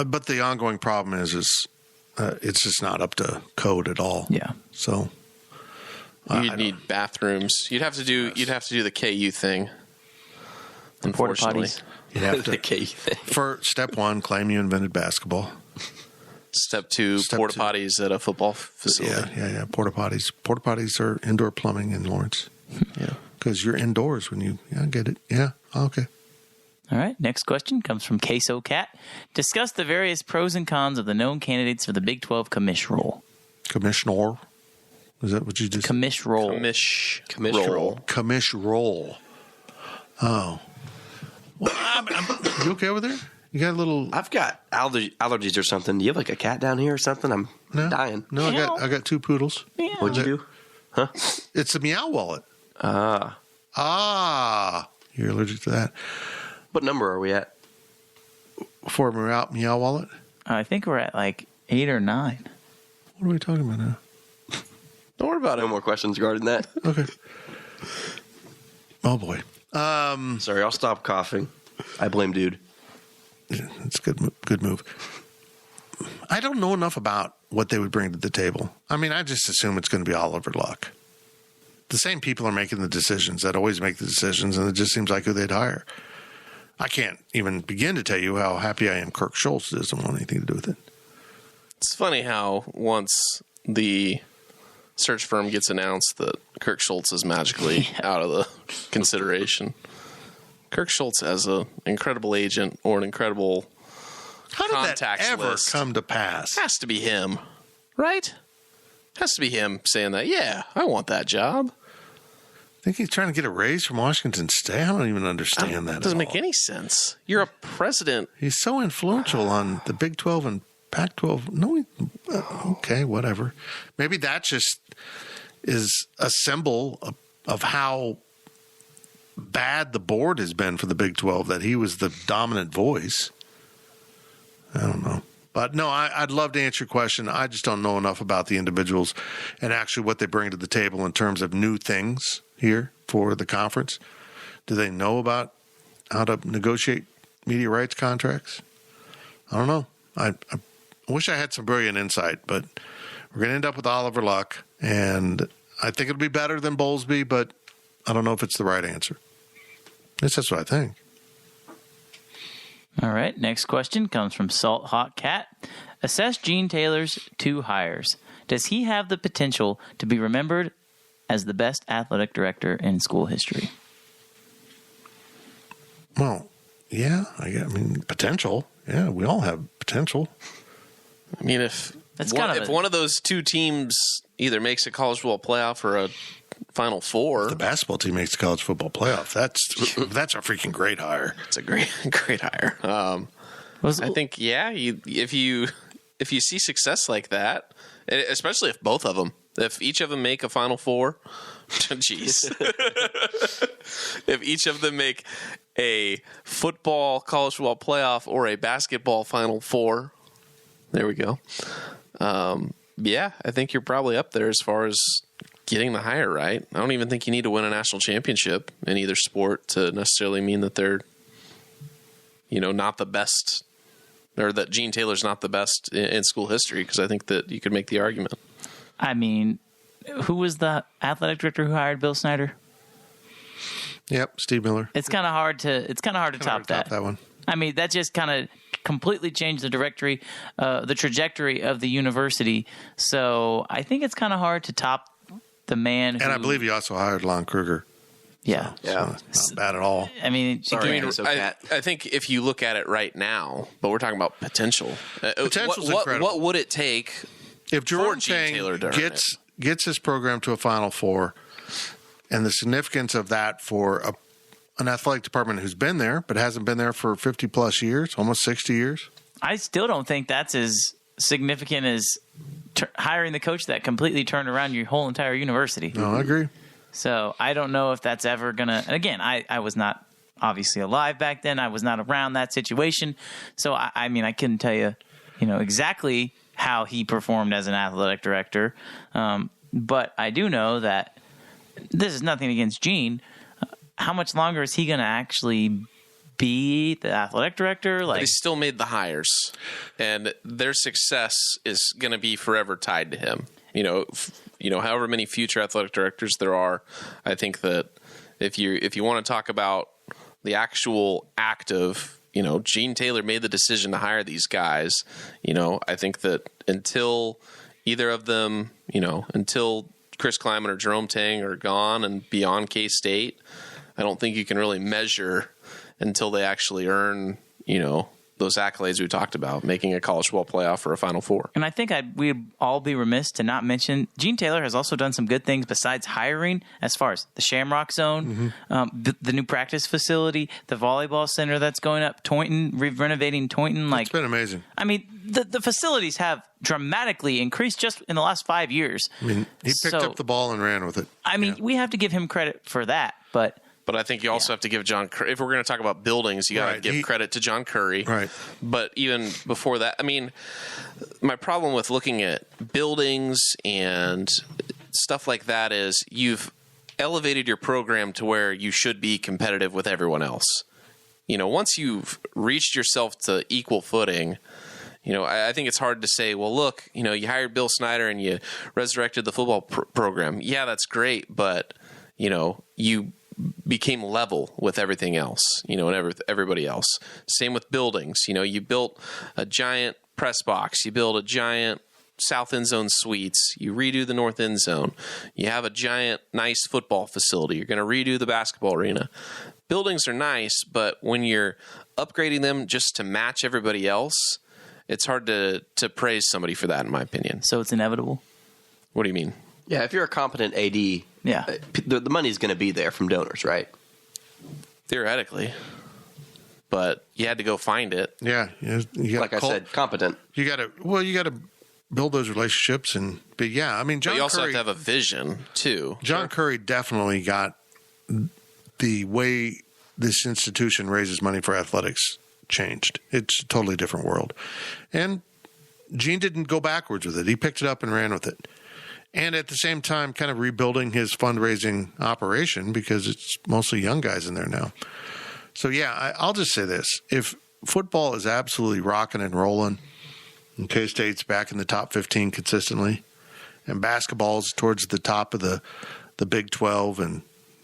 But the ongoing problem is it's just not up to code at all. Yeah. So you'd need bathrooms. You'd have to do the KU thing. Unfortunately. You'd have to, the KU thing. For step one, claim you invented basketball. Step two, porta potties at a football facility. Yeah. Porta potties. Porta potties are indoor plumbing in Lawrence. Yeah. Because you're indoors when you. Yeah, I get it. Yeah. Okay. All right. Next question comes from Queso Cat. Discuss the various pros and cons of the known candidates for the Big 12 commish role. Commissioner? Is that what you just? Commish role. Commish role. Commish role. Oh. Well, you okay over there? You got a little. I've got allergies or something. Do you have like a cat down here or something? I'm dying. No, I got 2 poodles. What'd you do? Huh? It's the Meow Wallet. Ah. You're allergic to that. What number are we at? For Meow Wallet? I think we're at like 8 or 9. What are we talking about now? Don't worry about it. No more questions regarding that. Okay. Oh, boy. Sorry, I'll stop coughing. I blame dude. Yeah, it's a good move. I don't know enough about what they would bring to the table. I mean, I just assume it's going to be Oliver Luck. The same people are making the decisions that always make the decisions, and it just seems like who they'd hire. I can't even begin to tell you how happy I am Kirk Schultz doesn't want anything to do with it. It's funny how once the search firm gets announced that Kirk Schultz is magically out of the consideration. Kirk Schultz has an incredible agent or an incredible How did that contacts ever list. come to pass? Has to be him, right? Has to be him saying that, yeah, I want that job. I think he's trying to get a raise from Washington State. I don't even understand that. It doesn't at make all. any sense. You're a president. He's so influential on the Big 12 and Pac-12. No, okay, whatever. Maybe that just is a symbol of how bad the board has been for the Big 12, that he was the dominant voice. I don't know. But no, I'd love to answer your question. I just don't know enough about the individuals and actually what they bring to the table in terms of new things here for the conference. Do they know about how to negotiate media rights contracts? I don't know. I wish I had some brilliant insight, but we're going to end up with Oliver Luck, and I think it'll be better than Bowlesby, but I don't know if it's the right answer. At least that's what I think. All right, next question comes from Salt Hot Cat. Assess Gene Taylor's 2 hires. Does he have the potential to be remembered as the best athletic director in school history? Well, yeah, I mean, potential. Yeah, we all have potential. I mean, if That's one, kind of if a- one of those two teams either makes a college football playoff or a Final Four, The basketball team makes the college football playoff. That's a freaking great hire. it's a great hire. I think, yeah, if you see success like that, especially if both of them, if each of them make a Final Four, jeez, if each of them make a football college football playoff or a basketball Final Four, there we go. Yeah, I think you're probably up there as far as getting the hire right. I don't even think you need to win a national championship in either sport to necessarily mean that they're, not the best, or that Gene Taylor's not the best in school history, because I think that you could make the argument. I mean, who was the athletic director who hired Bill Snyder? Yep, Steve Miller. It's kind of hard to top that. That one. I mean, that just kind of completely changed the trajectory of the university. So I think it's kind of hard to top the man who, And I believe he also hired Lon Kruger. Yeah. So it's not bad at all. I mean, Sorry, again, I think if you look at it right now, but we're talking about potential. Potential's what incredible. would it take If Jerome Gene Tang Taylor to earn gets his program to a Final Four, and the significance of that for an athletic department who's been there but hasn't been there for 50 plus years, almost 60 years. I still don't think that's as significant as hiring the coach that completely turned around your whole entire university. No, I agree. So I don't know if that's ever going to – and again, I was not obviously alive back then. I was not around that situation. So, I mean, I couldn't tell you, exactly how he performed as an athletic director. But I do know that this is nothing against Gene. How much longer is he going to actually be the athletic director? But he still made the hires, and their success is going to be forever tied to him. However many future athletic directors there are, I think that if you want to talk about the actual act of, Gene Taylor made the decision to hire these guys, I think that until either of them, until Chris Kleiman or Jerome Tang are gone and beyond K-State, I don't think you can really measure until they actually earn, those accolades we talked about, making a college football playoff or a Final Four. And I think we'd all be remiss to not mention Gene Taylor has also done some good things besides hiring, as far as the Shamrock Zone, the new practice facility, the volleyball center that's going up, Toynton, renovating Toynton. It's been amazing. I mean, the facilities have dramatically increased just in the last 5 years. I mean, he picked up the ball and ran with it. I mean, we have to give him credit for that, but I think you also have to give John Curry, if we're going to talk about buildings, you got to give credit to John Curry. Right. But even before that, I mean, my problem with looking at buildings and stuff like that is you've elevated your program to where you should be competitive with everyone else. You know, once you've reached yourself to equal footing, you know, I think it's hard to say, well, look, you know, you hired Bill Snyder and you resurrected the football program. Yeah, that's great, but, you know, you became level with everything else, you know, and everybody else. Same with buildings. You know, you built a giant press box. You built a giant south end zone suites. You redo the north end zone. You have a giant, nice football facility. You're going to redo the basketball arena. Buildings are nice, but when you're upgrading them just to match everybody else, it's hard to praise somebody for that, in my opinion. so it's inevitable. What do you mean? Yeah, if you're a competent AD, the money's going to be there from donors, right? Theoretically. But you had to go find it. Yeah. You got Like I said, competent. you got to build those relationships. But yeah, I mean, But you also have to have a vision, too. John Curry definitely got the way this institution raises money for athletics changed. It's a totally different world. And Gene didn't go backwards with it. He picked it up and ran with it. And at the same time, kind of rebuilding his fundraising operation because it's mostly young guys in there now. So, yeah, I'll just say this. If football is absolutely rocking and rolling, and K-State's back in the top 15 consistently, and basketball's towards the top of the Big 12 and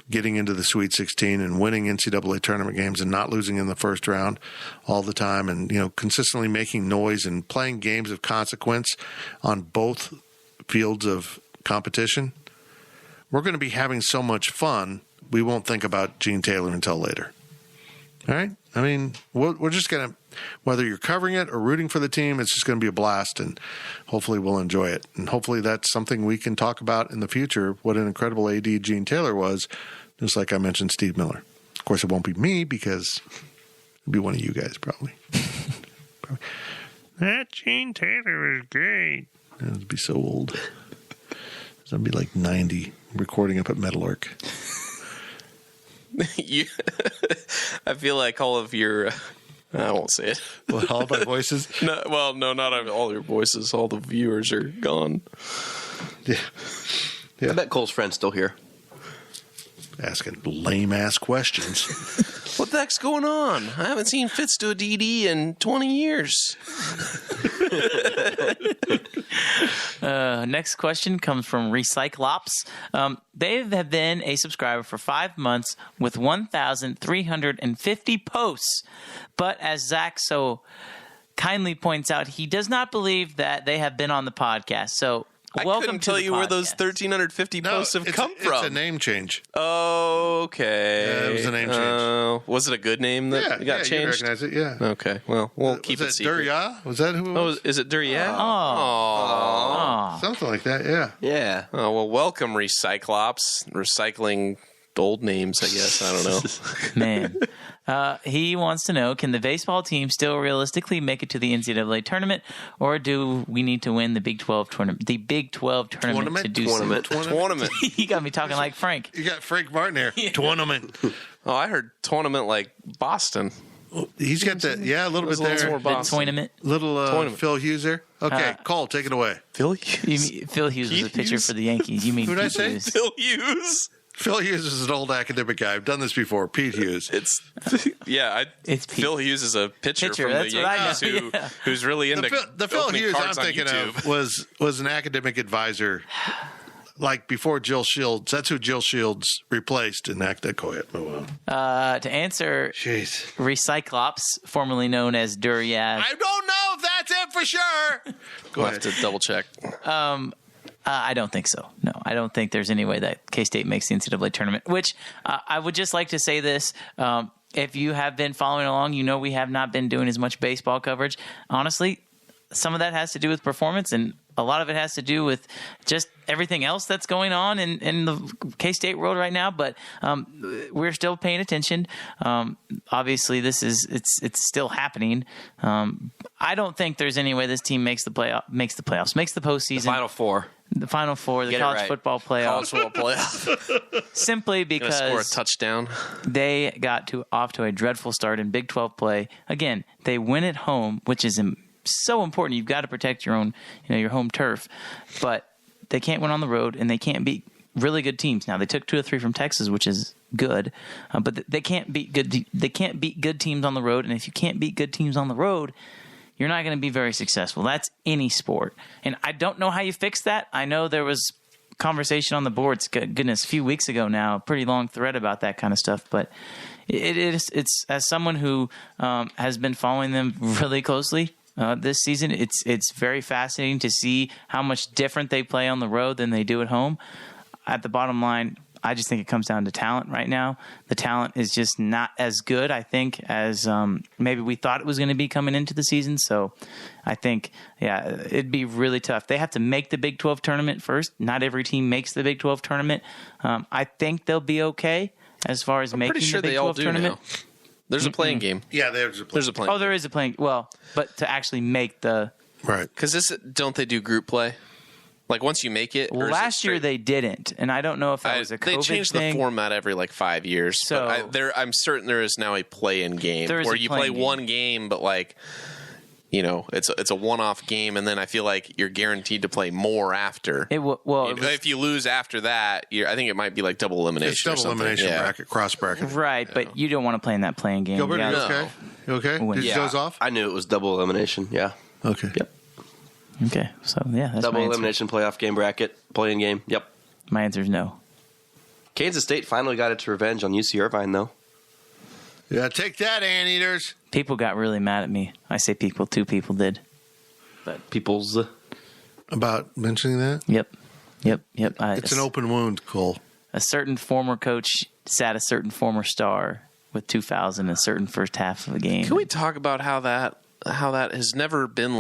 getting into the Sweet 16 and winning NCAA tournament games and not losing in the first round all the time and, you know, consistently making noise and playing games of consequence on both fields of competition, we're going to be having so much fun, we won't think about Gene Taylor until later. All right? I mean, we're just going to, whether you're covering it or rooting for the team, it's just going to be a blast, and hopefully we'll enjoy it. And hopefully that's something we can talk about in the future, what an incredible AD Gene Taylor was, just like I mentioned Steve Miller. Of course, it won't be me because it'll be one of you guys probably. That Gene Taylor is great. That would be so old. I'd be like 90 recording up at Metalwork. I feel like all of your... I won't say it. Well, all my voices? No, not all your voices. All the viewers are gone. Yeah. I bet Cole's friend's still here. Asking lame-ass questions. What the heck's going on? I haven't seen Fitz do a DD in 20 years. Next question comes from Recyclops. They have been a subscriber for 5 months with 1,350 posts. But as Zach so kindly points out, he does not believe that they have been on the podcast. So I welcome couldn't to tell the you podcast. where those 1,350 posts have come from. It's a name change. Okay. Yeah, it was a name change. Was it a good name that got you changed? recognize it, yeah. Okay, well, we'll keep it Was that secret. Durya? Was that who it Oh, was? is it Durya? Oh. Something like that, yeah. Yeah. Oh, well, welcome, Recyclops. Recycling old names, I guess. I don't know. Man. He wants to know, can the baseball team still realistically make it to the NCAA tournament, or do we need to win the Big 12 tournament? The Big 12 tournament to do so. Tournament. He got me talking like Frank. You got Frank Martin here. Tournament. Oh, I heard tournament like Boston. He's got that, yeah, a little bit a little there. more The Boston. tournament. Little Tournament. Phil Hughes there. Okay, Cole, take it away. Phil You mean, Phil Hughes was a Keith pitcher Hughes? for the Yankees. You mean Who'd I Pete say? Hughes. Phil Hughes. Phil Hughes is an old academic guy. I've done this before. Pete Hughes. It's It's Pete. Phil Hughes is a pitcher Pitcher, from the that's what I Yankees know, yeah. who's really into The Phil opening Hughes I'm cards on thinking YouTube. of was an academic advisor, like before Jill Shields. That's who Jill Shields replaced in that. Go ahead, move on. To answer Jeez, Recyclops, formerly known as Duryaz, I don't know if that's it for sure. Go We'll ahead. have to double check. I don't think so. No, I don't think there's any way that K-State makes the NCAA tournament, which I would just like to say this. If you have been following along, you know we have not been doing as much baseball coverage. Honestly, some of that has to do with performance, and a lot of it has to do with just everything else that's going on in the K-State world right now. But we're still paying attention. Obviously, it's still happening. I don't think there's any way this team makes the postseason, the Final Four, the Get it college right. football playoff. College football playoff. Simply Gonna score a because touchdown. they got off to a dreadful start in Big 12 play. Again, they win at home, which is so important. You've got to protect your own, your home turf. But they can't win on the road, and they can't beat really good teams. Now they took 2 or 3 from Texas, which is good, but they can't beat good. They can't beat good teams on the road, and if you can't beat good teams on the road, you're not going to be very successful. That's any sport, and I don't know how you fix that. I know there was conversation on the boards, goodness, a few weeks ago now, a pretty long thread about that kind of stuff, but it's as someone who has been following them really closely this season, it's very fascinating to see how much different they play on the road than they do at home. At the bottom line, I just think it comes down to talent right now. The talent is just not as good, I think, as maybe we thought it was going to be coming into the season. So I think, it'd be really tough. They have to make the Big 12 tournament first. Not every team makes the Big 12 tournament. I think they'll be okay as far as making Pretty sure the Big they all 12 do tournament. now. There's a playing game. Yeah, there's a There's a playing. Oh, there is a playing. Well, but to actually make the. right. Because don't they do group play? Like once you make it. Well, or is it last year straight- they didn't, and I don't know if that was a COVID they changed thing. the format every 5 years. So- but I'm certain there is now a play-in game There is where a you play play-in game. one game, but it's a one-off game, and then I feel like you're guaranteed to play more after. It was If you lose after that, I think it might be like double elimination. It's double or something. elimination Yeah. bracket, cross bracket. right, but you don't want to play in that playing game. Gilbert, You you gotta- okay? You okay? Win. Did you Yeah, doze off? I knew it was double elimination. Yeah. Okay. Yep. Okay, so that's Double my answer. elimination playoff game bracket, playing game. Yep. My answer is no. Kansas State finally got its revenge on UC Irvine, though. Yeah, take that, anteaters. People got really mad at me. I say people, 2 people did. People's. About mentioning that? Yep. It's an open wound, Cole. A certain former coach sat a certain former star with 2 fouls in a certain first half of the game. Can we talk about how that has never been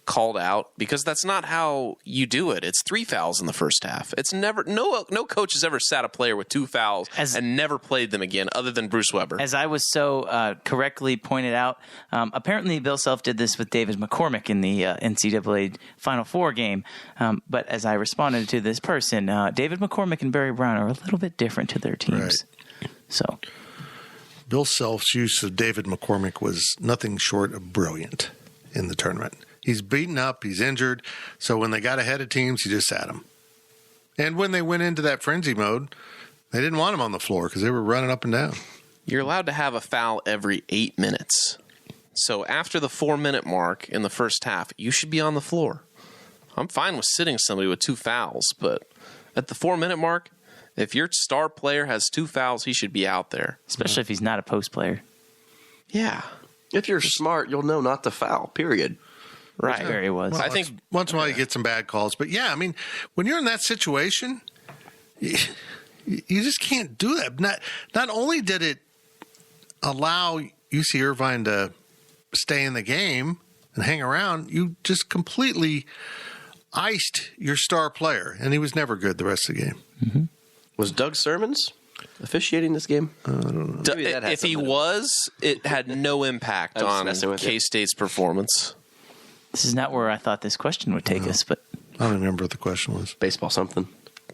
called out? Because that's not how you do it. It's 3 fouls in the first half. It's never no coach has ever sat a player with 2 fouls and never played them again, other than Bruce Weber. As I was so correctly pointed out, apparently Bill Self did this with David McCormick in the NCAA Final Four game. But as I responded to this person, David McCormick and Barry Brown are a little bit different to their teams. Right. So Bill Self's use of David McCormick was nothing short of brilliant in the tournament. He's beaten up. He's injured. So when they got ahead of teams, he just sat him. And when they went into that frenzy mode, they didn't want him on the floor because they were running up and down. You're allowed to have a foul every 8 minutes. So after the 4-minute mark in the first half, you should be on the floor. I'm fine with sitting somebody with 2 fouls, but at the 4-minute mark, if your star player has 2 fouls, he should be out there. especially if he's not a post player. Yeah. If you're smart, you'll know not to foul, period. Right. Barry was. I think Once in a while you get some bad calls. But yeah, I mean, when you're in that situation, you just can't do that. Not only did it allow UC Irvine to stay in the game and hang around, you just completely iced your star player. And he was never good the rest of the game. Mm-hmm. Was Doug Sermons officiating this game? Maybe that had if he something to- was, it had no impact I'm just on messing with you. K-State's performance. This is not where I thought this question would take us, but I don't remember what the question was. Baseball something.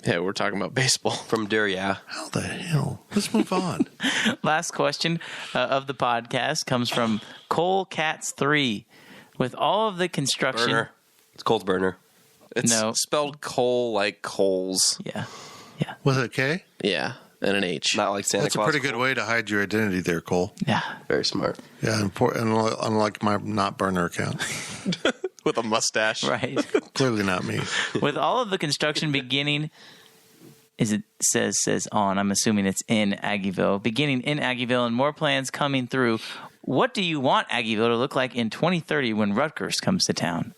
Yeah, we're talking about baseball. From Derya. How the hell? Let's move on. last question of the podcast comes from Cole Cats 3. With all of the construction, Burner. It's Cole's burner. It's No. spelled coal like coals. yeah, Was it K? Yeah, and an H. Not like Santa That's a Claus. pretty good way to hide your identity there, Cole. yeah. Very smart. Yeah, unlike my not burner account. With a mustache. Right. Clearly not me. With all of the construction beginning, says on, I'm assuming it's in Aggieville, beginning in Aggieville and more plans coming through, what do you want Aggieville to look like in 2030 when Rutgers comes to town?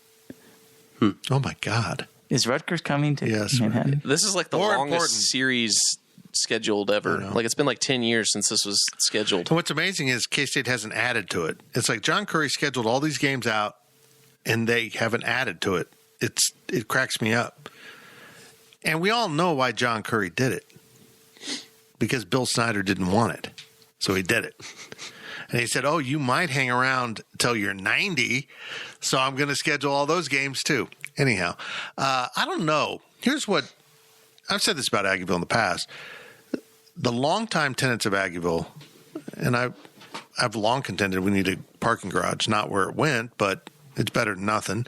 Oh my God. Is Rutgers coming to Yes, Manhattan? This is like the More longest important. series scheduled ever. Like, it's been like 10 years since this was scheduled. And what's amazing is K-State hasn't added to it. It's like John Curry scheduled all these games out, and they haven't added to it. It cracks me up. And we all know why John Curry did it. Because Bill Snyder didn't want it. So he did it. And he said, you might hang around till you're 90, so I'm going to schedule all those games too. Anyhow, I don't know. Here's what I've said this about Aggieville in the past. The longtime tenants of Aggieville, and I've long contended we need a parking garage, not where it went, but it's better than nothing.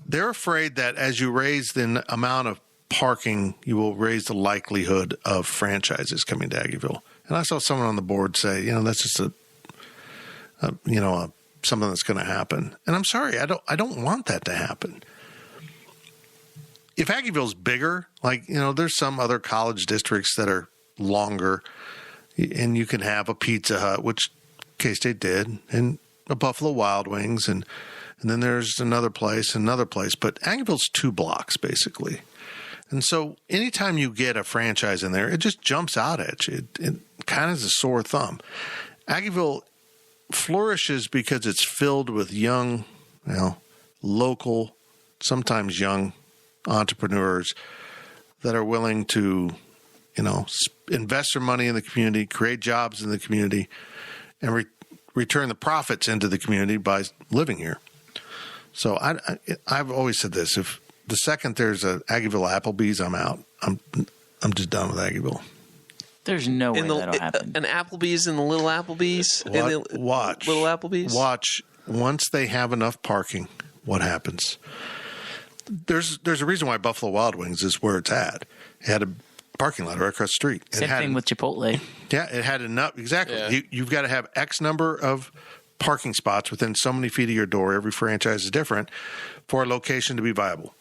They're afraid that as you raise the amount of parking, you will raise the likelihood of franchises coming to Aggieville. And I saw someone on the board say, that's just something that's going to happen. And I'm sorry, I don't want that to happen. If Aggieville's bigger, there's some other college districts that are longer, and you can have a Pizza Hut, which K-State did, and a Buffalo Wild Wings, and then there's another place. But Aggieville's 2 blocks, basically. And so anytime you get a franchise in there, it just jumps out at you. It kind of is a sore thumb. Aggieville flourishes because it's filled with young, local, sometimes young entrepreneurs that are willing to, invest their money in the community, create jobs in the community, and return the profits into the community by living here. So I've always said this: if the second there's a Aggieville Applebee's, I'm out. I'm just done with Aggieville. There's no way that'll happen. An Applebee's and the Little Applebee's? Watch. Little Applebee's? Watch. Once they have enough parking, what happens? There's a reason why Buffalo Wild Wings is where it's at. It had a parking lot right across the street. Same thing with Chipotle. Yeah, it had enough. Exactly. Yeah. You've got to have X number of parking spots within so many feet of your door. Every franchise is different for a location to be viable.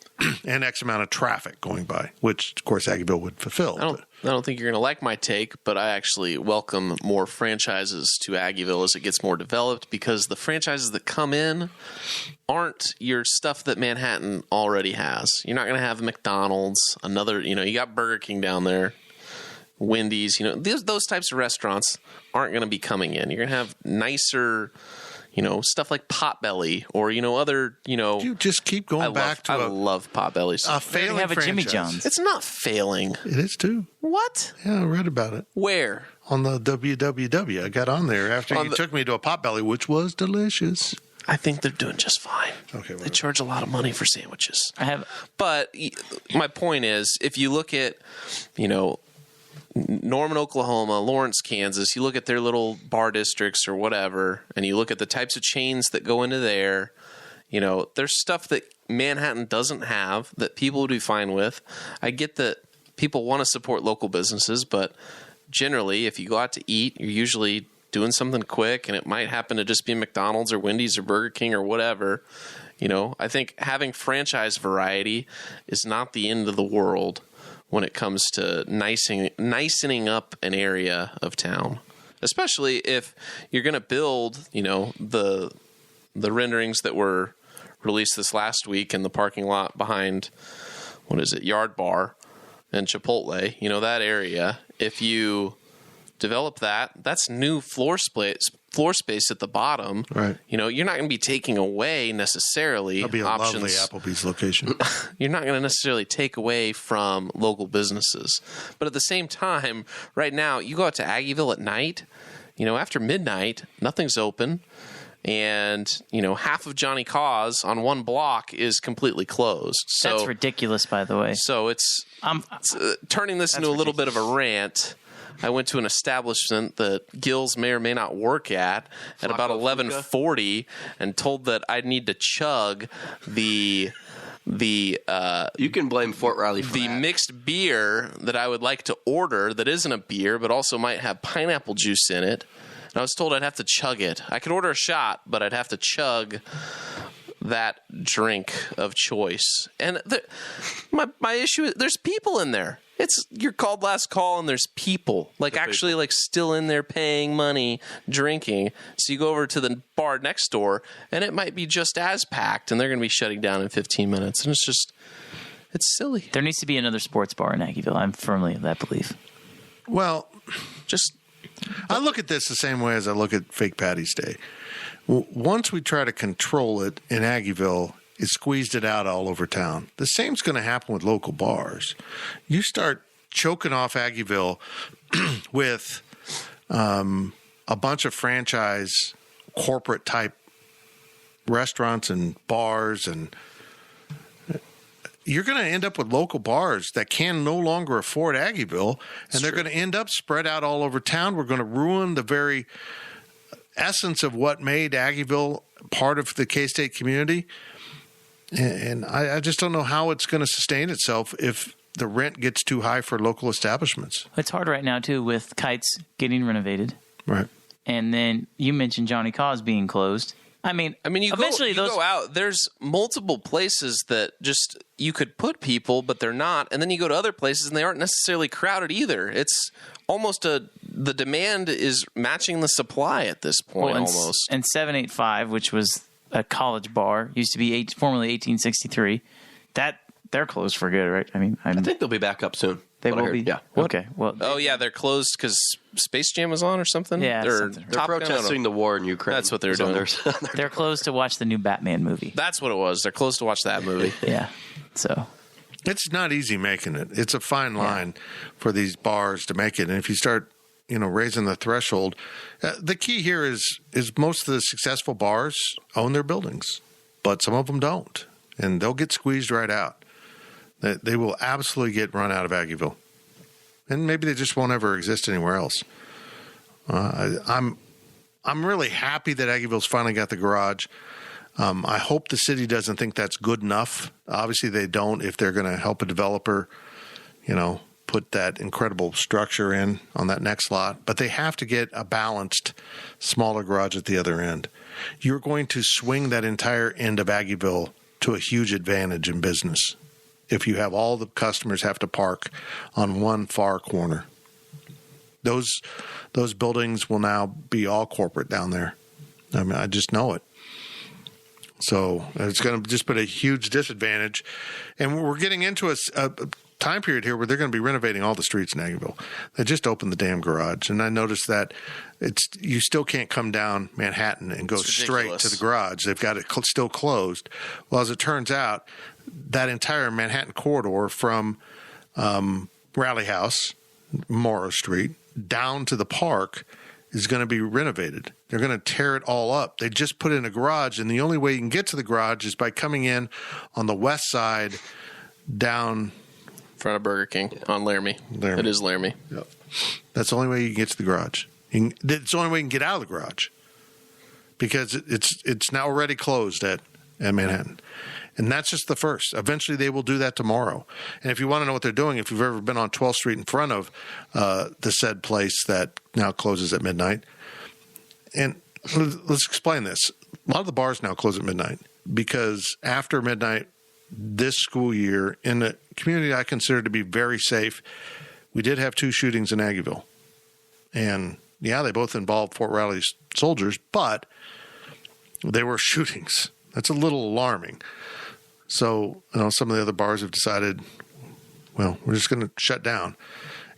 And X amount of traffic going by, which, of course, Aggieville would fulfill. I don't think you're going to like my take, but I actually welcome more franchises to Aggieville as it gets more developed, because the franchises that come in aren't your stuff that Manhattan already has. You're not going to have McDonald's, you got Burger King down there, Wendy's, those types of restaurants aren't going to be coming in. You're going to have nicer, stuff like Potbelly or, other, You just keep going back to I love Potbelly's. a failing have a franchise. Jimmy John's. It's not failing. It is too. What? Yeah, I read about it. Where? On the WWW. I got on there after you took me to a Potbelly, which was delicious. I think they're doing just fine. Okay, They charge a lot of money for sandwiches. But my point is, if you look at, Norman, Oklahoma, Lawrence, Kansas, you look at their little bar districts or whatever, and you look at the types of chains that go into there, there's stuff that Manhattan doesn't have that people would be fine with. I get that people want to support local businesses, but generally, if you go out to eat, you're usually doing something quick, and it might happen to just be McDonald's or Wendy's or Burger King or whatever. I think having franchise variety is not the end of the world when it comes to nicening up an area of town, especially if you're going to build, the renderings that were released this last week in the parking lot behind, Yard Bar and Chipotle, that area. If you develop that's new floor space at the bottom. Right. You're not going to be taking away necessarily That'll be a options. lovely Applebee's location. You're not going to necessarily take away from local businesses. But at the same time, right now, you go out to Aggieville at night, after midnight, nothing's open. And, half of Johnny Cause on one block is completely closed. So that's ridiculous, by the way. So it's turning this into a little bit of a rant. I went to an establishment that Gills may or may not work at about 11:40 and told that I'd need to chug the you can blame Fort Riley for the that. mixed beer that I would like to order that isn't a beer but also might have pineapple juice in it. And I was told I'd have to chug it. I could order a shot, but I'd have to chug that drink of choice. And my issue is there's people in there. You're called last call and there's people still in there paying money, drinking. So you go over to the bar next door and it might be just as packed and they're going to be shutting down in 15 minutes. And It's silly. There needs to be another sports bar in Aggieville. I'm firmly of that belief. Well, Just I look at this the same way as I look at Fake Patty's Day. Once we try to control it in Aggieville, it squeezed it out all over town. The same's going to happen with local bars. You start choking off Aggieville with a bunch of franchise corporate type restaurants and bars, and you're going to end up with local bars that can no longer afford Aggieville, and they're going to end up spread out all over town. We're going to ruin the very essence of what made Aggieville part of the K-State community. And I just don't know how it's going to sustain itself if the rent gets too high for local establishments. It's hard right now, too, with Kites getting renovated. Right. And then you mentioned Johnny Cause being closed. I mean, you eventually go out. There's multiple places that just you could put people, but they're not. And then you go to other places, and they aren't necessarily crowded either. It's almost the demand is matching the supply at this point, almost. And 785, which was a college bar, used to be formerly 1863. They're closed for good, right? I mean, I think they'll be back up soon. They will be? Yeah. Okay. Well. Oh, yeah, they're closed because Space Jam was on or something? Yeah, They're protesting the war in Ukraine. That's what they're doing. They're closed to watch the new Batman movie. That's what it was. They're closed to watch that movie. Yeah. So. It's not easy making it. It's a fine line for these bars to make it. And if you start, raising the threshold, the key here is most of the successful bars own their buildings, but some of them don't, and they'll get squeezed right out. They will absolutely get run out of Aggieville, and maybe they just won't ever exist anywhere else. I'm really happy that Aggieville's finally got the garage. I hope the city doesn't think that's good enough. Obviously, they don't if they're going to help a developer, put that incredible structure in on that next lot. But they have to get a balanced, smaller garage at the other end. You're going to swing that entire end of Aggieville to a huge advantage in business if you have all the customers have to park on one far corner. Those buildings will now be all corporate down there. I mean, I just know it. So it's going to just put a huge disadvantage. And we're getting into a time period here where they're going to be renovating all the streets in Aggieville. They just opened the damn garage. And I noticed that you still can't come down Manhattan and go straight to the garage. They've got it still closed. Well, as it turns out, that entire Manhattan corridor from Rally House, Morrow Street, down to the park is going to be renovated. They're going to tear it all up. They just put in a garage, and the only way you can get to the garage is by coming in on the west side down in front of Burger King on Laramie. It is Laramie. Yep. That's the only way you can get to the garage. It's the only way you can get out of the garage because it's now already closed at Manhattan. And that's just the first. Eventually, they will do that tomorrow. And if you want to know what they're doing, if you've ever been on 12th Street in front of the said place that now closes at midnight, and let's explain this. A lot of the bars now close at midnight because after midnight this school year, in a community I consider to be very safe, we did have 2 shootings in Aggieville. And, yeah, they both involved Fort Riley soldiers, but they were shootings. That's a little alarming. So, some of the other bars have decided, well, we're just going to shut down.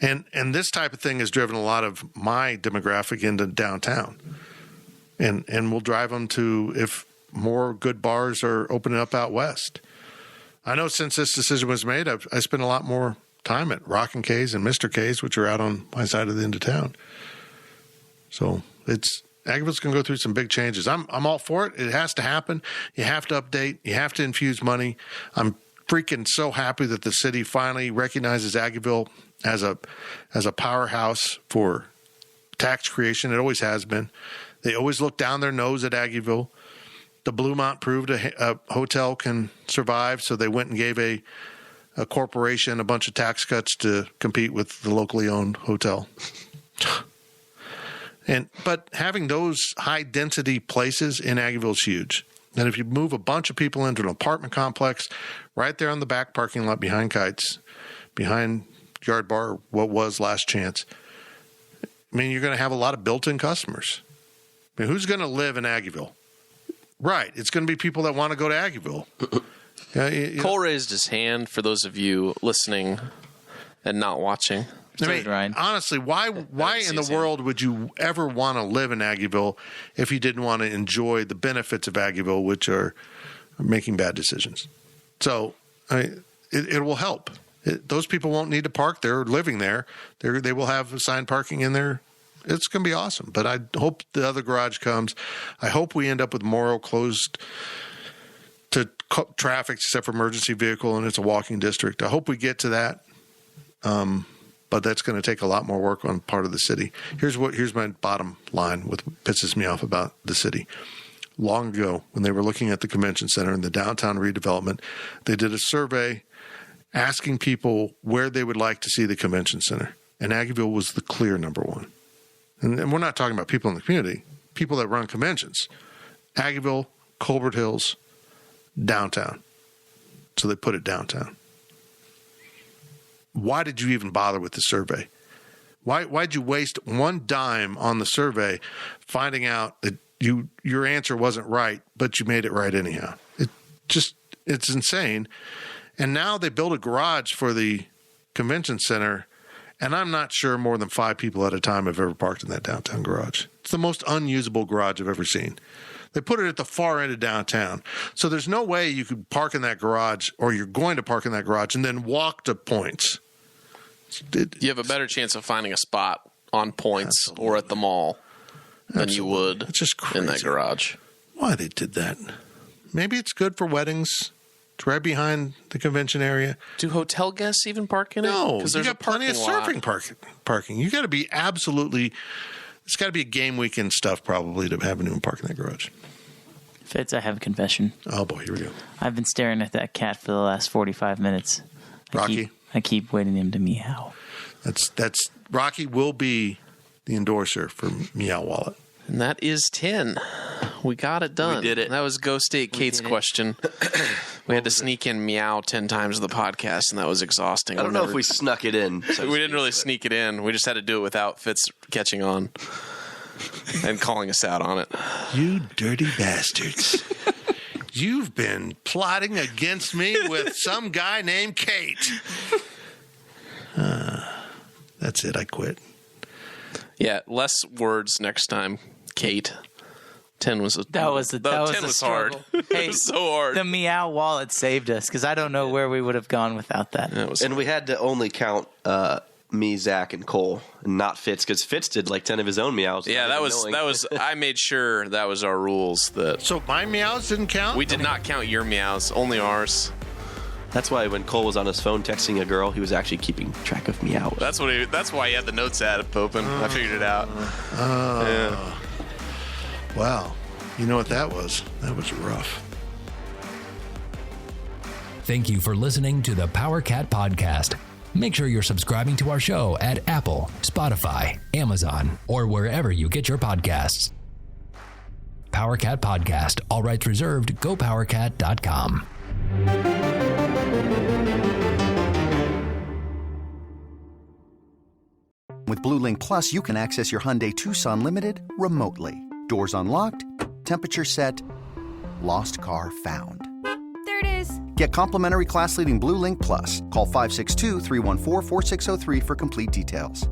And this type of thing has driven a lot of my demographic into downtown. And we'll drive them to if more good bars are opening up out west. I know since this decision was made, I spent a lot more time at Rockin' K's and Mr. K's, which are out on my side of the end of town. So Aggieville's going to go through some big changes. I'm all for it. It has to happen. You have to update. You have to infuse money. I'm freaking so happy that the city finally recognizes Aggieville as a powerhouse for tax creation. It always has been. They always look down their nose at Aggieville. The Bluemont proved a hotel can survive, so they went and gave a corporation a bunch of tax cuts to compete with the locally owned hotel. But having those high-density places in Aggieville is huge. And if you move a bunch of people into an apartment complex right there on the back parking lot behind Kites, behind Yard Bar, what was Last Chance, I mean, you're going to have a lot of built-in customers. I mean, who's going to live in Aggieville? Right. It's going to be people that want to go to Aggieville. Cole raised his hand for those of you listening and not watching. I mean, Ryan. honestly, why in the world would you ever want to live in Aggieville if you didn't want to enjoy the benefits of Aggieville, which are making bad decisions? So it will help. Those people won't need to park. They're living there. They will have assigned parking in there. It's going to be awesome. But I hope the other garage comes. I hope we end up with Morrow closed to traffic except for emergency vehicle, and it's a walking district. I hope we get to that. But that's going to take a lot more work on part of the city. Here's my bottom line, what pisses me off about the city. Long ago, when they were looking at the convention center and the downtown redevelopment, they did a survey asking people where they would like to see the convention center. And Aggieville was the clear number one. And we're not talking about people in the community, people that run conventions. Aggieville, Colbert Hills, downtown. So they put it downtown. Why did you even bother with the survey? Why'd you waste one dime on the survey finding out that your answer wasn't right, but you made it right anyhow? It's insane. And now they build a garage for the convention center, and I'm not sure more than 5 people at a time have ever parked in that downtown garage. It's the most unusable garage I've ever seen. They put it at the far end of downtown. So there's no way you could park in that garage, or you're going to park in that garage and then walk to Points. You have a better chance of finding a spot on Points or at the mall than you would It's just crazy. in that garage. Why they did that? Maybe it's good for weddings. It's right behind the convention area. Do hotel guests even park in it? No, because you there's got plenty of surfing parking. You got to be it's got to be a game weekend stuff probably to have anyone park in that garage. Fitz, I have a confession. Oh boy, here we go. I've been staring at that cat for the last 45 minutes. Rocky? I keep waiting him to meow. That's Rocky will be the endorser for Meow Wallet. And that is 10. We got it done. We did it. That was Go State Kate's question. We had to sneak in meow 10 times in the podcast, and that was exhausting. I don't know if we snuck it in. So We didn't really sneak it in. We just had to do it without Fitz catching on and calling us out on it. You dirty bastards. You've been plotting against me with some guy named Kate. That's it. I quit. Yeah, less words next time, Kate. 10 was That was hard. Hey, It was so hard. The meow wallet saved us because I don't know where we would have gone without that. It was And we had to only count me, Zach, and Cole, and not Fitz, because Fitz did like 10 of his own meows. Yeah, that was. I made sure that was our rules. That So my meows didn't count? we did not count your meows, only ours. That's why when Cole was on his phone texting a girl, he was actually keeping track of meows. That's why he had the notes app open. I figured it out. Yeah. Wow. You know what that was? That was rough. Thank you for listening to the Power Cat Podcast. Make sure you're subscribing to our show at Apple, Spotify, Amazon, or wherever you get your podcasts. Power Cat Podcast, all rights reserved, gopowercat.com. With Blue Link Plus, you can access your Hyundai Tucson Limited remotely. Doors unlocked, temperature set, lost car found. There it is. Get complimentary class-leading Blue Link Plus. Call 562-314-4603 for complete details.